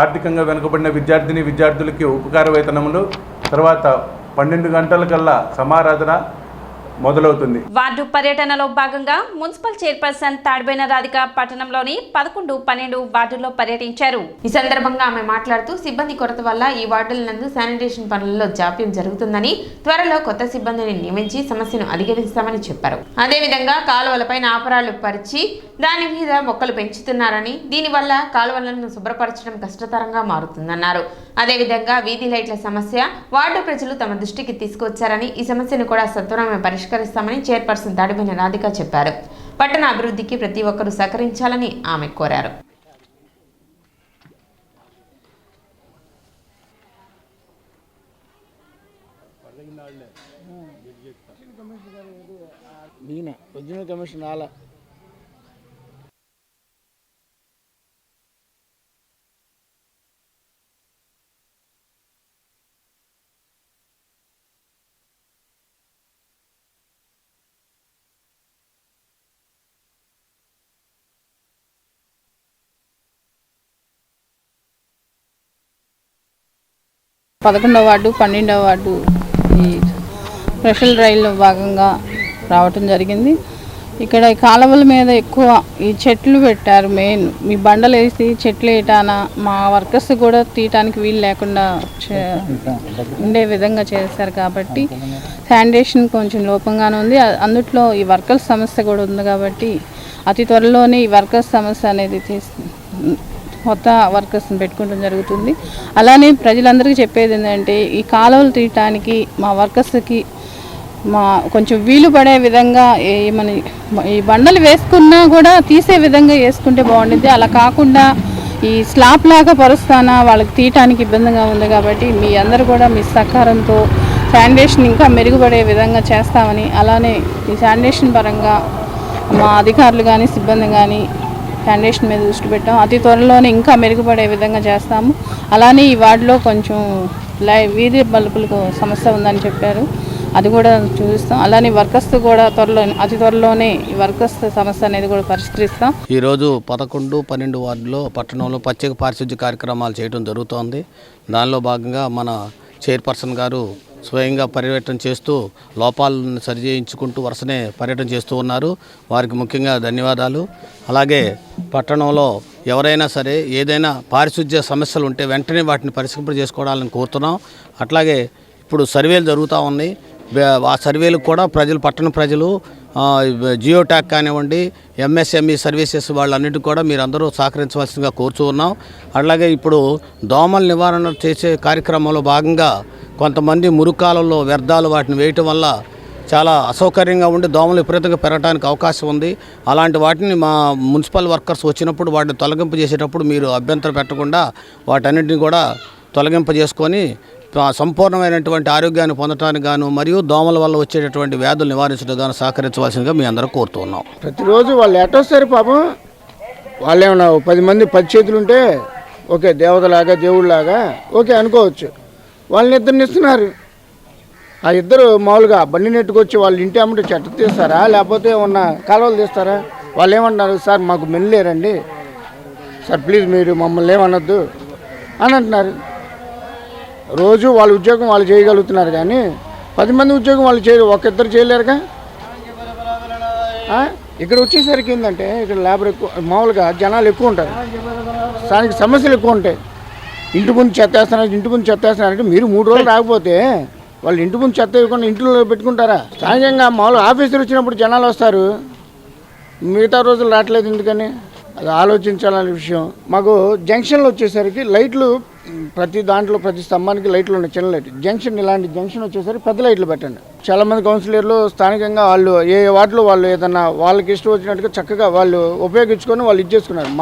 ఆర్థికంగా వెనుకబడిన విద్యార్థులకి ఉపకార వేతనములు, తర్వాత 12 గంటలకల్లా సమారాధన మొదలవుతుంది. వార్డు పర్యటనలో భాగంగా మున్సిపల్ చైర్పర్సన్ తాడిబోయిన రాధిక పట్టణంలోని 11, 12 వార్డుల్లో పర్యటించారు. ఈ సందర్భంగా ఆమె మాట్లాడుతూ సిబ్బంది కొరత వల్ల ఈ వార్డుల నందు శానిటేషన్ పనులలో జాప్యం జరుగుతుందని, త్వరలో కొత్త సిబ్బందిని నియమించి సమస్యను అధిగమిస్తామని చెప్పారు. అదేవిధంగా కాలువలపై నాపరాలు పరిచి దాని మీద మొక్కలు పెంచుతున్నారని, దీనివల్ల కాలువలను శుభ్రపరచడం కష్టతరంగా మారుతుందన్నారు. అదేవిధంగా వీధి లైట్ల సమస్య వార్డు ప్రజలు తమ దృష్టికి తీసుకొచ్చారని, ఈ సమస్యను కూడా సత్వరమే పరిష్కరిస్తామని చైర్పర్సన్ తాడిబోయిన రాధిక చెప్పారు. పట్టణ అభివృద్ధికి ప్రతి ఒక్కరూ సహకరించాలని ఆమె కోరారు. పదకొండవ వార్డు 12వ వార్డు ఈ స్పెషల్ రైల్లో భాగంగా రావటం జరిగింది. ఇక్కడ కాలువల మీద ఎక్కువ ఈ చెట్లు పెట్టారు. మెయిన్ మీ బండలు వేసి చెట్లు వేయటాన మా వర్కర్స్ కూడా తీయటానికి వీలు లేకుండా ఉండే విధంగా చేశారు. కాబట్టి శానిటేషన్ కొంచెం లోపంగానే ఉంది. అందుట్లో ఈ వర్కర్స్ సమస్య కూడా ఉంది. కాబట్టి అతి త్వరలోనే ఈ వర్కర్స్ సమస్య అనేది కొత్త వర్కర్స్ని పెట్టుకోవడం జరుగుతుంది. అలానే ప్రజలందరికీ చెప్పేది ఏంటంటే ఈ కాలువలు తీయటానికి మా వర్కర్స్కి కొంచెం వీలు పడే విధంగా ఈ బండలు వేసుకున్నా కూడా తీసే విధంగా వేసుకుంటే బాగుంటుంది. అలా కాకుండా ఈ స్లాబ్ లాగా పరుస్తానా వాళ్ళకి తీయటానికి ఇబ్బందిగా ఉంది. కాబట్టి మీ అందరూ కూడా మీ సహకారంతో శానిటేషన్ ఇంకా మెరుగుపడే విధంగా చేస్తామని, అలానే ఈ శానిటేషన్ పరంగా మా అధికారులు కానీ సిబ్బంది కానీ శానిటేషన్ మీద దృష్టి పెట్టాం. అతి త్వరలోనే ఇంకా మెరుగుపడే విధంగా చేస్తాము. అలానే ఈ వార్డులో కొంచెం వీధి బల్బులకు సమస్య ఉందని చెప్పారు, అది కూడా చూపిస్తాం. అలానే వర్కర్స్ కూడా అతి త్వరలోనే ఈ వర్కర్స్ సమస్య అనేది కూడా పరిష్కరిస్తాం. ఈరోజు 11, 12 వార్డులో పట్టణంలో ప్రత్యేక పారిశుద్ధ్య కార్యక్రమాలు చేయడం జరుగుతోంది. దానిలో భాగంగా మన చైర్పర్సన్ గారు స్వయంగా పర్యటన చేస్తూ లోపాలను సరిచేయించుకుంటూ వరుసనే పర్యటన చేస్తూ ఉన్నారు. వారికి ముఖ్యంగా ధన్యవాదాలు. అలాగే పట్టణంలో ఎవరైనా సరే ఏదైనా పారిశుద్ధ్య సమస్యలు ఉంటే వెంటనే వాటిని పరిష్కరింప చేసుకోవాలని కోరుతున్నాం. అట్లాగే ఇప్పుడు సర్వేలు జరుగుతూ ఉన్నాయి. ఆ సర్వేలకు కూడా పట్టణ ప్రజలు జియో ట్యాగ్ కానివ్వండి, ఎంఎస్ఎంఈ సర్వీసెస్ వాళ్ళన్నిటికీ కూడా మీరందరూ సహకరించవలసిందిగా కోరుతూ ఉన్నాం. అలాగే ఇప్పుడు దోమల నివారణ చేసే కార్యక్రమంలో భాగంగా కొంతమంది మురుకాలలో వ్యర్థాలు వాటిని వేయటం వల్ల చాలా అసౌకర్యంగా ఉండి దోమలు విపరీతంగా పెరగడానికి అవకాశం ఉంది. అలాంటి వాటిని మా మున్సిపల్ వర్కర్స్ వచ్చినప్పుడు వాటిని తొలగింపు చేసేటప్పుడు మీరు అభ్యంతరం పెట్టకుండా వాటన్నిటిని కూడా తొలగింపు చేసుకొని సంపూర్ణమైనటువంటి ఆరోగ్యాన్ని పొందడానికి గాను మరియు దోమల వల్ల వచ్చేటటువంటి వ్యాధులు నివారించడం గాను సహకరించవలసిందిగా మీ అందరూ కోరుతున్నాం. ప్రతిరోజు వాళ్ళు ఎట్టొస్తారు పాపం, వాళ్ళేమన్నా 10 మంది 10 చేతులు ఉంటే ఓకే దేవతలాగా దేవుళ్ళలాగా ఓకే అనుకోవచ్చు. వాళ్ళని ఇద్దరిని ఇస్తున్నారు. ఆ ఇద్దరు మామూలుగా బండి నెట్టుకొచ్చి వాళ్ళ ఇంటి అమ్మటి చెట్టు తీస్తారా లేకపోతే ఉన్న కాలువలు తీస్తారా? వాళ్ళు ఏమంటున్నారు, సార్ మాకు మెల్లేరండి సార్, ప్లీజ్ మీరు మమ్మల్ని ఏమనొద్దు అని అంటున్నారు. రోజు వాళ్ళ ఉద్యోగం వాళ్ళు చేయగలుగుతున్నారు కానీ 10 మంది ఉద్యోగం వాళ్ళు ఒకిద్దరు చేయలేరుగా. ఇక్కడ వచ్చేసరికి ఏంటంటే ఇక్కడ లేబర్ ఎక్కువ, మామూలుగా జనాలు ఎక్కువ ఉంటారు, స్థానిక సమస్యలు ఎక్కువ ఉంటాయి. ఇంటి ముందు చెత్త వేస్తున్నారంటే మీరు 3 రోజులు రాకపోతే వాళ్ళు ఇంటి ముందు చెత్త వేయకుండా ఇంట్లో పెట్టుకుంటారా? స్థానికంగా మామూలుగా ఆఫీసులు వచ్చినప్పుడు జనాలు వస్తారు, మిగతా రోజులు రావట్లేదు ఎందుకని? అది ఆలోచించాలనే విషయం. మాకు జంక్షన్లో వచ్చేసరికి లైట్లు ప్రతి దాంట్లో ప్రతి స్తంభానికి లైట్లు ఉన్నాయి, చిన్న లైట్. జంక్షన్ ఇలాంటి జంక్షన్ వచ్చేసరికి పెద్ద లైట్లు పెట్టండి. చాలామంది కౌన్సిలర్లు స్థానికంగా వాళ్ళు ఏ వార్డులో వాళ్ళు ఏదన్నా వాళ్ళకి ఇష్టం వచ్చినట్టుగా చక్కగా వాళ్ళు ఉపయోగించుకొని వాళ్ళు ఇచ్చేసుకున్నారు.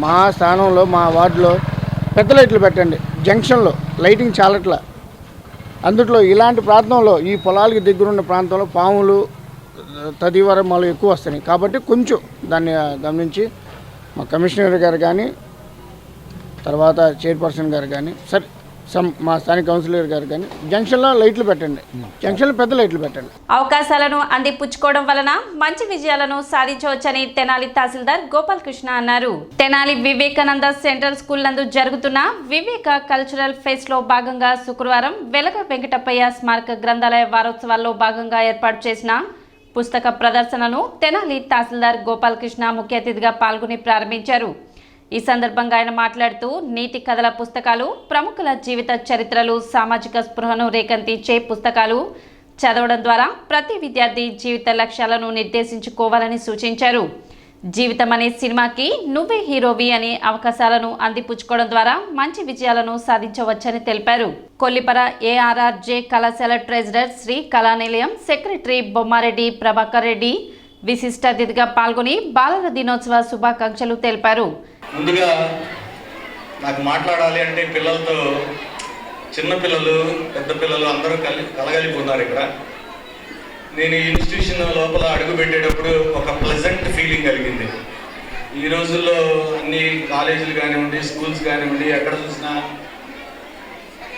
మా స్థానంలో మా వార్డులో పెద్ద లైట్లు పెట్టండి. జంక్షన్లో లైటింగ్ చాలట్లా. అందుట్లో ఇలాంటి ప్రాంతంలో ఈ పొలాలకి దగ్గరున్న ప్రాంతంలో పాములు తదివరమాలు ఎక్కువ వస్తున్నాయి. కాబట్టి కొంచెం దాన్ని గమనించి మా కమిషనర్ గారు కానీ తర్వాత చైర్పర్సన్ గారు కానీ సరే మా స్థానిక కౌన్సిలర్ గారు కానీ జంక్షన్లో లైట్లు పెట్టండి, జంక్షన్లో పెద్ద లైట్లు పెట్టండి. అవకాశాలను అందిపుచ్చుకోవడం వలన మంచి విజయాలను సాధించవచ్చని తెనాలి తహసీల్దార్ గోపాలకృష్ణ అన్నారు. తెనాలి వివేకానంద సెంట్రల్ స్కూల్ నందు జరుగుతున్న వివేక కల్చరల్ ఫెస్ట్ లో భాగంగా శుక్రవారం వెలగ వెంకటప్పయ్య స్మారక గ్రంథాలయ వారోత్సవాల్లో భాగంగా ఏర్పాటు చేసిన పుస్తక ప్రదర్శనను తెనాలి తహసీల్దార్ గోపాలకృష్ణ ముఖ్య అతిథిగా పాల్గొని ప్రారంభించారు. ఈ సందర్భంగా ఆయన మాట్లాడుతూ నీతి కథల పుస్తకాలు, ప్రముఖుల జీవిత చరిత్రలు, సామాజిక స్పృహను రేకెత్తించే పుస్తకాలు చదవడం ద్వారా ప్రతి విద్యార్థి జీవిత లక్ష్యాలను నిర్దేశించుకోవాలని సూచించారు. జీవితం అనే సినిమాకి నువ్వే హీరోవి అనే అవకాశాలను అందిపుచ్చుకోవడం ద్వారా మంచి విజయాలను సాధించవచ్చని తెలిపారు. కొల్లిపర ఏఆర్ఆర్జే కళాశాల ట్రెజరర్ శ్రీ కళానిలయం సెక్రటరీ బొమ్మారెడ్డి ప్రభాకర్ రెడ్డి విశిష్ట అతిథిగా పాల్గొని బాలల దినోత్సవ శుభాకాంక్షలు తెలిపారు. ముందుగా నాకు మాట్లాడాలి అంటే పిల్లలతో, చిన్నపిల్లలు పెద్ద పిల్లలు అందరూ కలగలిపోతున్నారు. ఇక్కడ నేను ఈ ఇన్స్టిట్యూషన్ లోపల అడుగు పెట్టేటప్పుడు ఒక ప్లెజెంట్ ఫీలింగ్ కలిగింది. ఈ రోజుల్లో అన్ని కాలేజీలు కానివ్వండి, స్కూల్స్ కానివ్వండి, ఎక్కడ చూసినా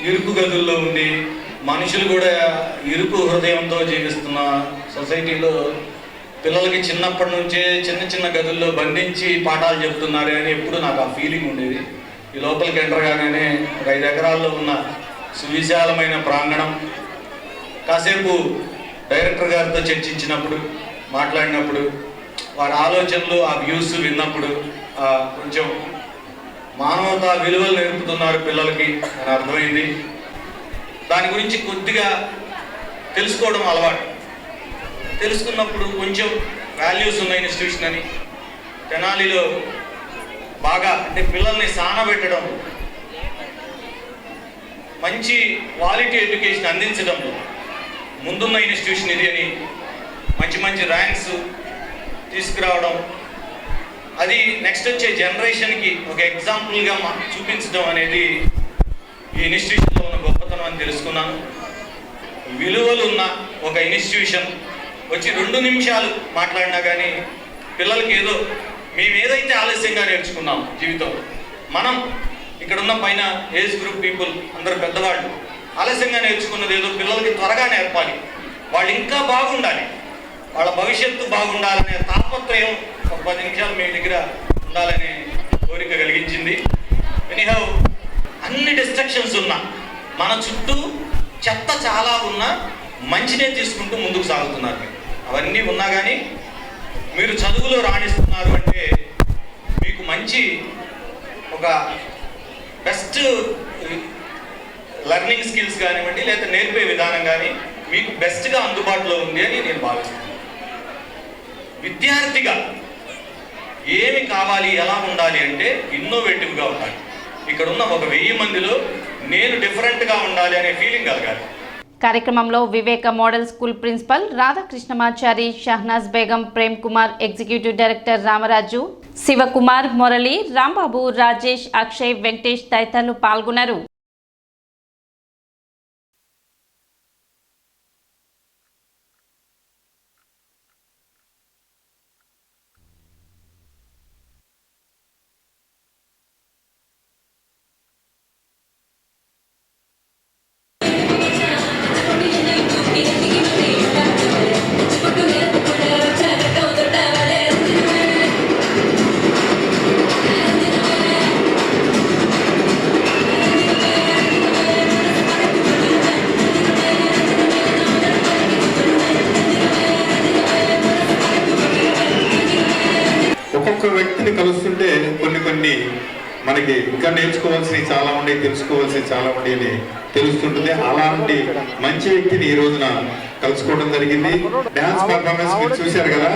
ఇరుకు గదుల్లో ఉండి మనుషులు కూడా ఇరుకు హృదయంతో జీవిస్తున్న సొసైటీలో పిల్లలకి చిన్నప్పటి నుంచే చిన్న చిన్న గదుల్లో బంధించి పాఠాలు చెప్తున్నారు అని ఎప్పుడు నాకు ఆ ఫీలింగ్ ఉండేది. ఈ లోపలికి ఎంటర్ కాగానే ఒక 5 ఎకరాల్లో ఉన్న సువిశాలమైన ప్రాంగణం, కాసేపు డైరెక్టర్ గారితో చర్చించినప్పుడు, మాట్లాడినప్పుడు, వారి ఆలోచనలు, ఆ వ్యూస్ విన్నప్పుడు కొంచెం మానవతా విలువలు నేర్పుతున్నారు పిల్లలకి అని అర్థమైంది. దాని గురించి కొద్దిగా తెలుసుకోవడం అలవాటు. తెలుసుకున్నప్పుడు కొంచెం వాల్యూస్ ఉన్న ఇన్స్టిట్యూషన్ అని తెనాలిలో బాగా అంటే పిల్లల్ని సానబెట్టడం, మంచి క్వాలిటీ ఎడ్యుకేషన్ అందించడం ముందున్న ఇన్స్టిట్యూషన్ ఇది అని మంచి మంచి ర్యాంక్స్ తీసుకురావడం, అది నెక్స్ట్ వచ్చే జనరేషన్కి ఒక ఎగ్జాంపుల్గా చూపించడం అనేది ఈ ఇన్స్టిట్యూషన్లో ఉన్న గొప్పతనం అని తెలుసుకున్నాను. విలువలు ఉన్న ఒక ఇన్స్టిట్యూషన్ వచ్చి 2 నిమిషాలు మాట్లాడినా కానీ పిల్లలకి ఏదో మేము ఏదైతే ఆలస్యంగా నేర్చుకున్నాం జీవితం, మనం ఇక్కడున్న పైన ఏజ్ గ్రూప్ పీపుల్ అందరూ పెద్దవాళ్ళు ఆలస్యంగా నేర్చుకున్నది ఏదో పిల్లలకి త్వరగా నేర్పాలి, వాళ్ళు ఇంకా బాగుండాలి, వాళ్ళ భవిష్యత్తు బాగుండాలనే తాపత్రయం ఒక 10 నిమిషాలు మీ దగ్గర ఉండాలనే కోరిక కలిగించింది. ఎనీహౌ అన్ని డిస్ట్రక్షన్స్ ఉన్నా, మన చుట్టూ చెత్త చాలా ఉన్నా మంచినే తీసుకుంటూ ముందుకు సాగుతున్నారు. అవన్నీ ఉన్నా కానీ మీరు చదువులో రాణిస్తున్నారు అంటే మీకు మంచి ఒక బెస్ట్ లెర్నింగ్ స్కిల్స్ కానివ్వండి, లేదా నేర్పే విధానం కానీ మీకు బెస్ట్గా అందుబాటులో ఉంది అని నేను భావిస్తున్నాను. విద్యార్థిగా ఏమి కావాలి, ఎలా ఉండాలి అంటే ఇన్నోవేటివ్గా ఉండాలి. ఇక్కడ ఉన్న ఒక 1000 మందిలో నేను డిఫరెంట్గా ఉండాలి అనే ఫీలింగ్ కలగాలి. కార్యక్రమంలో Viveka model school principal Radhakrishnamachari, Shahnaz Begum, Prem Kumar, executive director Ramaraju, Sivakumar, Murali, Rambabu, Rajesh, Akshay, Venkatesh తదితరులు పాల్గొన్నారు. ఒక్కొక్క వ్యక్తిని కలుస్తుంటే కొన్ని మనకి ఇంకా నేర్చుకోవాల్సినవి చాలా ఉండే, తెలుసుకోవాల్సినవి చాలా ఉండే అని తెలుస్తుంటుంది. అలాంటి మంచి వ్యక్తిని ఈ రోజున కలుసుకోవడం జరిగింది. డాన్స్ పర్ఫార్మెన్స్ మీరు చూశారు కదా,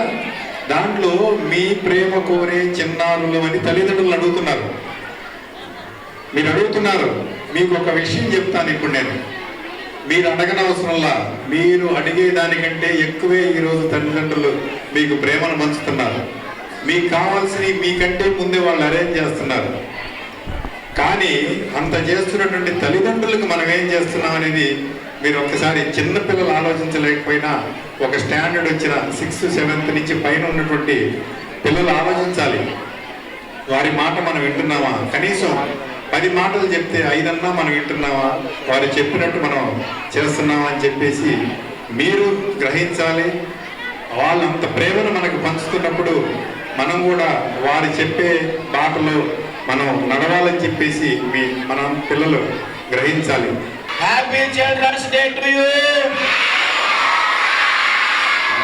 దాంట్లో మీ ప్రేమ కోరే చిన్నారులు అని తల్లిదండ్రులు అడుగుతున్నారు. మీరు అడుగుతున్నారు, మీకు ఒక విషయం చెప్తాను ఇప్పుడు నేను. మీరు అడగనవసరంలా, మీరు అడిగేదానికంటే ఎక్కువే ఈరోజు తల్లిదండ్రులు మీకు ప్రేమను పంచుతున్నారు. మీకు కావాల్సినవి మీకంటే ముందే వాళ్ళు అరేంజ్ చేస్తున్నారు. కానీ అంత చేస్తున్నటువంటి తల్లిదండ్రులకు మనం ఏం చేస్తున్నాం అనేది మీరు ఒక్కసారి చిన్నపిల్లలు ఆలోచించలేకపోయినా ఒక స్టాండర్డ్ వచ్చిన 6th 7th నుంచి పైన ఉన్నటువంటి పిల్లలు ఆలోచించాలి. వారి మాట మనం వింటున్నామా? కనీసం 10 మాటలు చెప్తే 5 అన్నా మనం వింటున్నామా? వారు చెప్పినట్టు మనం చేస్తున్నామా అని చెప్పేసి మీరు గ్రహించాలి. వాళ్ళు అంత ప్రేమను మనకు పంచుతున్నప్పుడు మనం కూడా వారు చెప్పే బాటలో మనం నడవాలని చెప్పేసి మన పిల్లలు గ్రహించాలి. Happy children's day to you.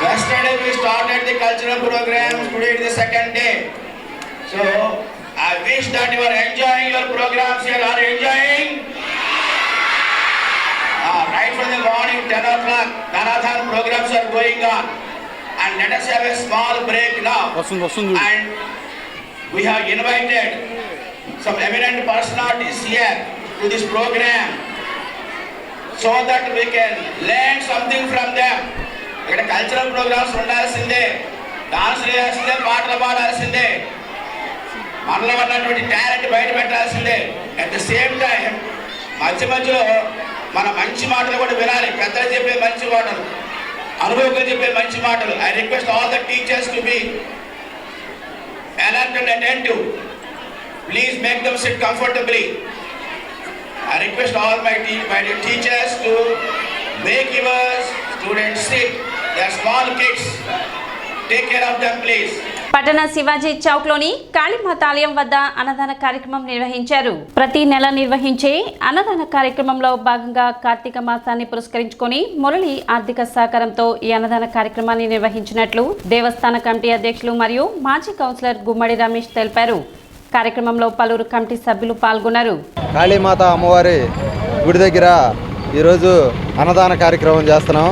Yesterday we started the cultural programs, today it is the second day. So I wish that you are enjoying your programs here. Are you enjoying? Right from the morning 10 o'clock marathon programs are going on, and let us have a small break now. And we have invited some eminent personalities here to this program so that we can learn something from them. ఇక్కడ cultural programmes ఉండాల్సిందే, dance చేయాల్సిందే, పాటలు పాడాల్సిందే, మనలో ఉన్నటువంటి talent బయట పెట్టాల్సిందే. At the same time మధ్య మధ్యలో మన మంచి మాటలు కూడా వినాలి. పెద్దలు చెప్పే మంచి మాటలు, అనుభవకులు చెప్పే మంచి మాటలు. I request all the teachers to be alert and attentive. Please make them sit comfortably. I request all my dear teachers to make your students sit. They are small kids. Take care of them, please. పట్టణ శివాజీ చౌక్లోని కాళీమాత ఆలయం వద్ద అన్నదాన కార్యక్రమం నిర్వహించారు. ప్రతి నెల నిర్వహించే అన్నదాన కార్యక్రమంలో భాగంగా కార్తీక మాసాన్ని పురస్కరించుకొని మురళి ఆర్థిక సహకారంతో ఈ అన్నదాన కార్యక్రమాన్ని నిర్వహించినట్లు దేవస్థాన కమిటీ అధ్యక్షులు మరియు మాజీ కౌన్సిలర్ గుమ్మడి రమేష్ తెలిపారు. కార్యక్రమంలో పలువురు కమిటీ సభ్యులు పాల్గొన్నారు. కాళీమాత అమ్మవారి గుడి దగ్గర ఈరోజు అన్నదాన కార్యక్రమం చేస్తున్నాం.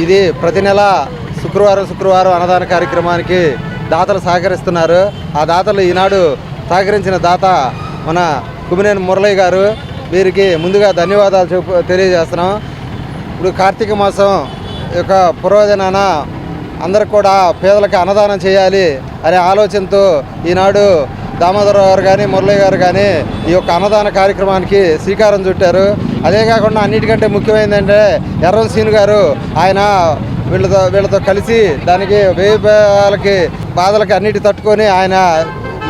ఇది ప్రతి నెల శుక్రవారం అన్నదాన కార్యక్రమానికి దాతలు సహకరిస్తున్నారు. ఆ దాతలు ఈనాడు సహకరించిన దాత మన కుమినేని మురళి గారు, వీరికి ముందుగా ధన్యవాదాలు తెలియజేస్తున్నాం. ఇప్పుడు కార్తీక మాసం యొక్క పురోజనాన అందరికి కూడా పేదలకు అన్నదానం చేయాలి అనే ఆలోచనతో ఈనాడు దామోదర్ గారు కానీ మురళి గారు కానీ ఈ యొక్క అన్నదాన కార్యక్రమానికి శ్రీకారం చుట్టారు. అదే కాకుండా అన్నిటికంటే ముఖ్యమైనదంటే ఎర్రం సీను గారు, ఆయన వీళ్ళతో కలిసి దానికి బాధలకి అన్నిటి తట్టుకొని ఆయన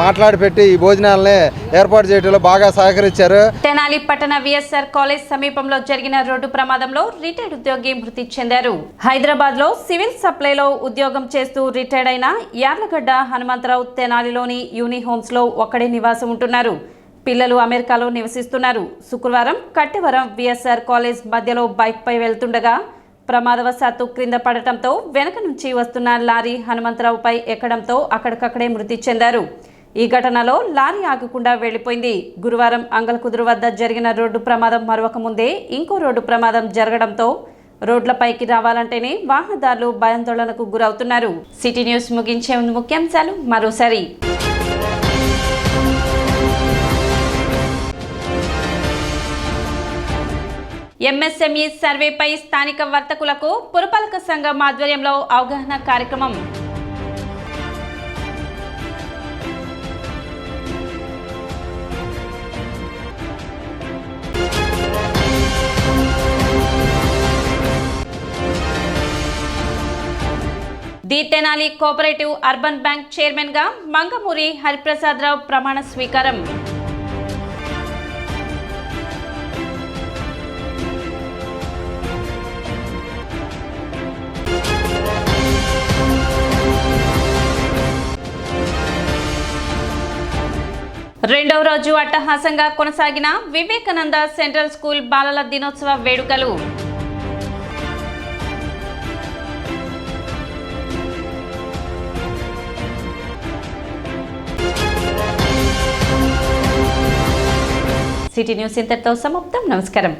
మాట్లాడి పెట్టి ఈ భోజనాలని ఏర్పాటు చేయడంలో బాగా సహకరించారు. తెనాలి పట్టణ విఎస్ఆర్ కాలేజ్ సమీపంలో జరిగిన రోడ్డు ప్రమాదంలో రిటైర్డ్ ఉద్యోగి మృతి చెందారు. హైదరాబాద్ లో సివిల్ సప్లైలో ఉద్యోగం చేస్తూ రిటైర్డ్ అయిన యార్లగడ్డ హనుమంతరావు తెనాలిలోని యూని హోమ్స్ లో ఒక్కడే నివాసం ఉంటున్నారు. పిల్లలు అమెరికాలో నివసిస్తున్నారు. శుక్రవారం కట్టెవరం విఎస్ఆర్ కాలేజ్ మధ్యలో బైక్ పై వెళ్తుండగా ప్రమాదవశాత్తు క్రింద పడటంతో వెనక నుంచి వస్తున్న లారీ హనుమంతరావుపై ఎక్కడంతో అక్కడికక్కడే మృతి చెందారు. ఈ ఘటనలో లారీ ఆగకుండా వెళ్లిపోయింది. గురువారం అంగల్కుదురు వద్ద జరిగిన రోడ్డు ప్రమాదం మరొక ముందే ఇంకో రోడ్డు ప్రమాదం జరగడంతో రోడ్లపైకి రావాలంటేనే వాహనదారులు భయాందోళనకు గురవుతున్నారు. సిటీ న్యూస్ ముగించే ముందు ముఖ్యాంశాలు మరోసారి. ఎంఎస్ఎంఈ సర్వేపై స్థానిక వర్తకులకు పురపాలక సంఘం ఆధ్వర్యంలో అవగాహన కార్యక్రమం. The Tenali cooperative urban bank chairman గా మంగమూరి హరిప్రసాదరావు ప్రమాణ స్వీకారం. రెండవ రోజు అట్టహాసంగా కొనసాగిన వివేకానంద సెంట్రల్ స్కూల్ బాలల దినోత్సవ వేడుకలు. సిటీ న్యూస్ ఇంతటితో సమాప్తం. నమస్కారం.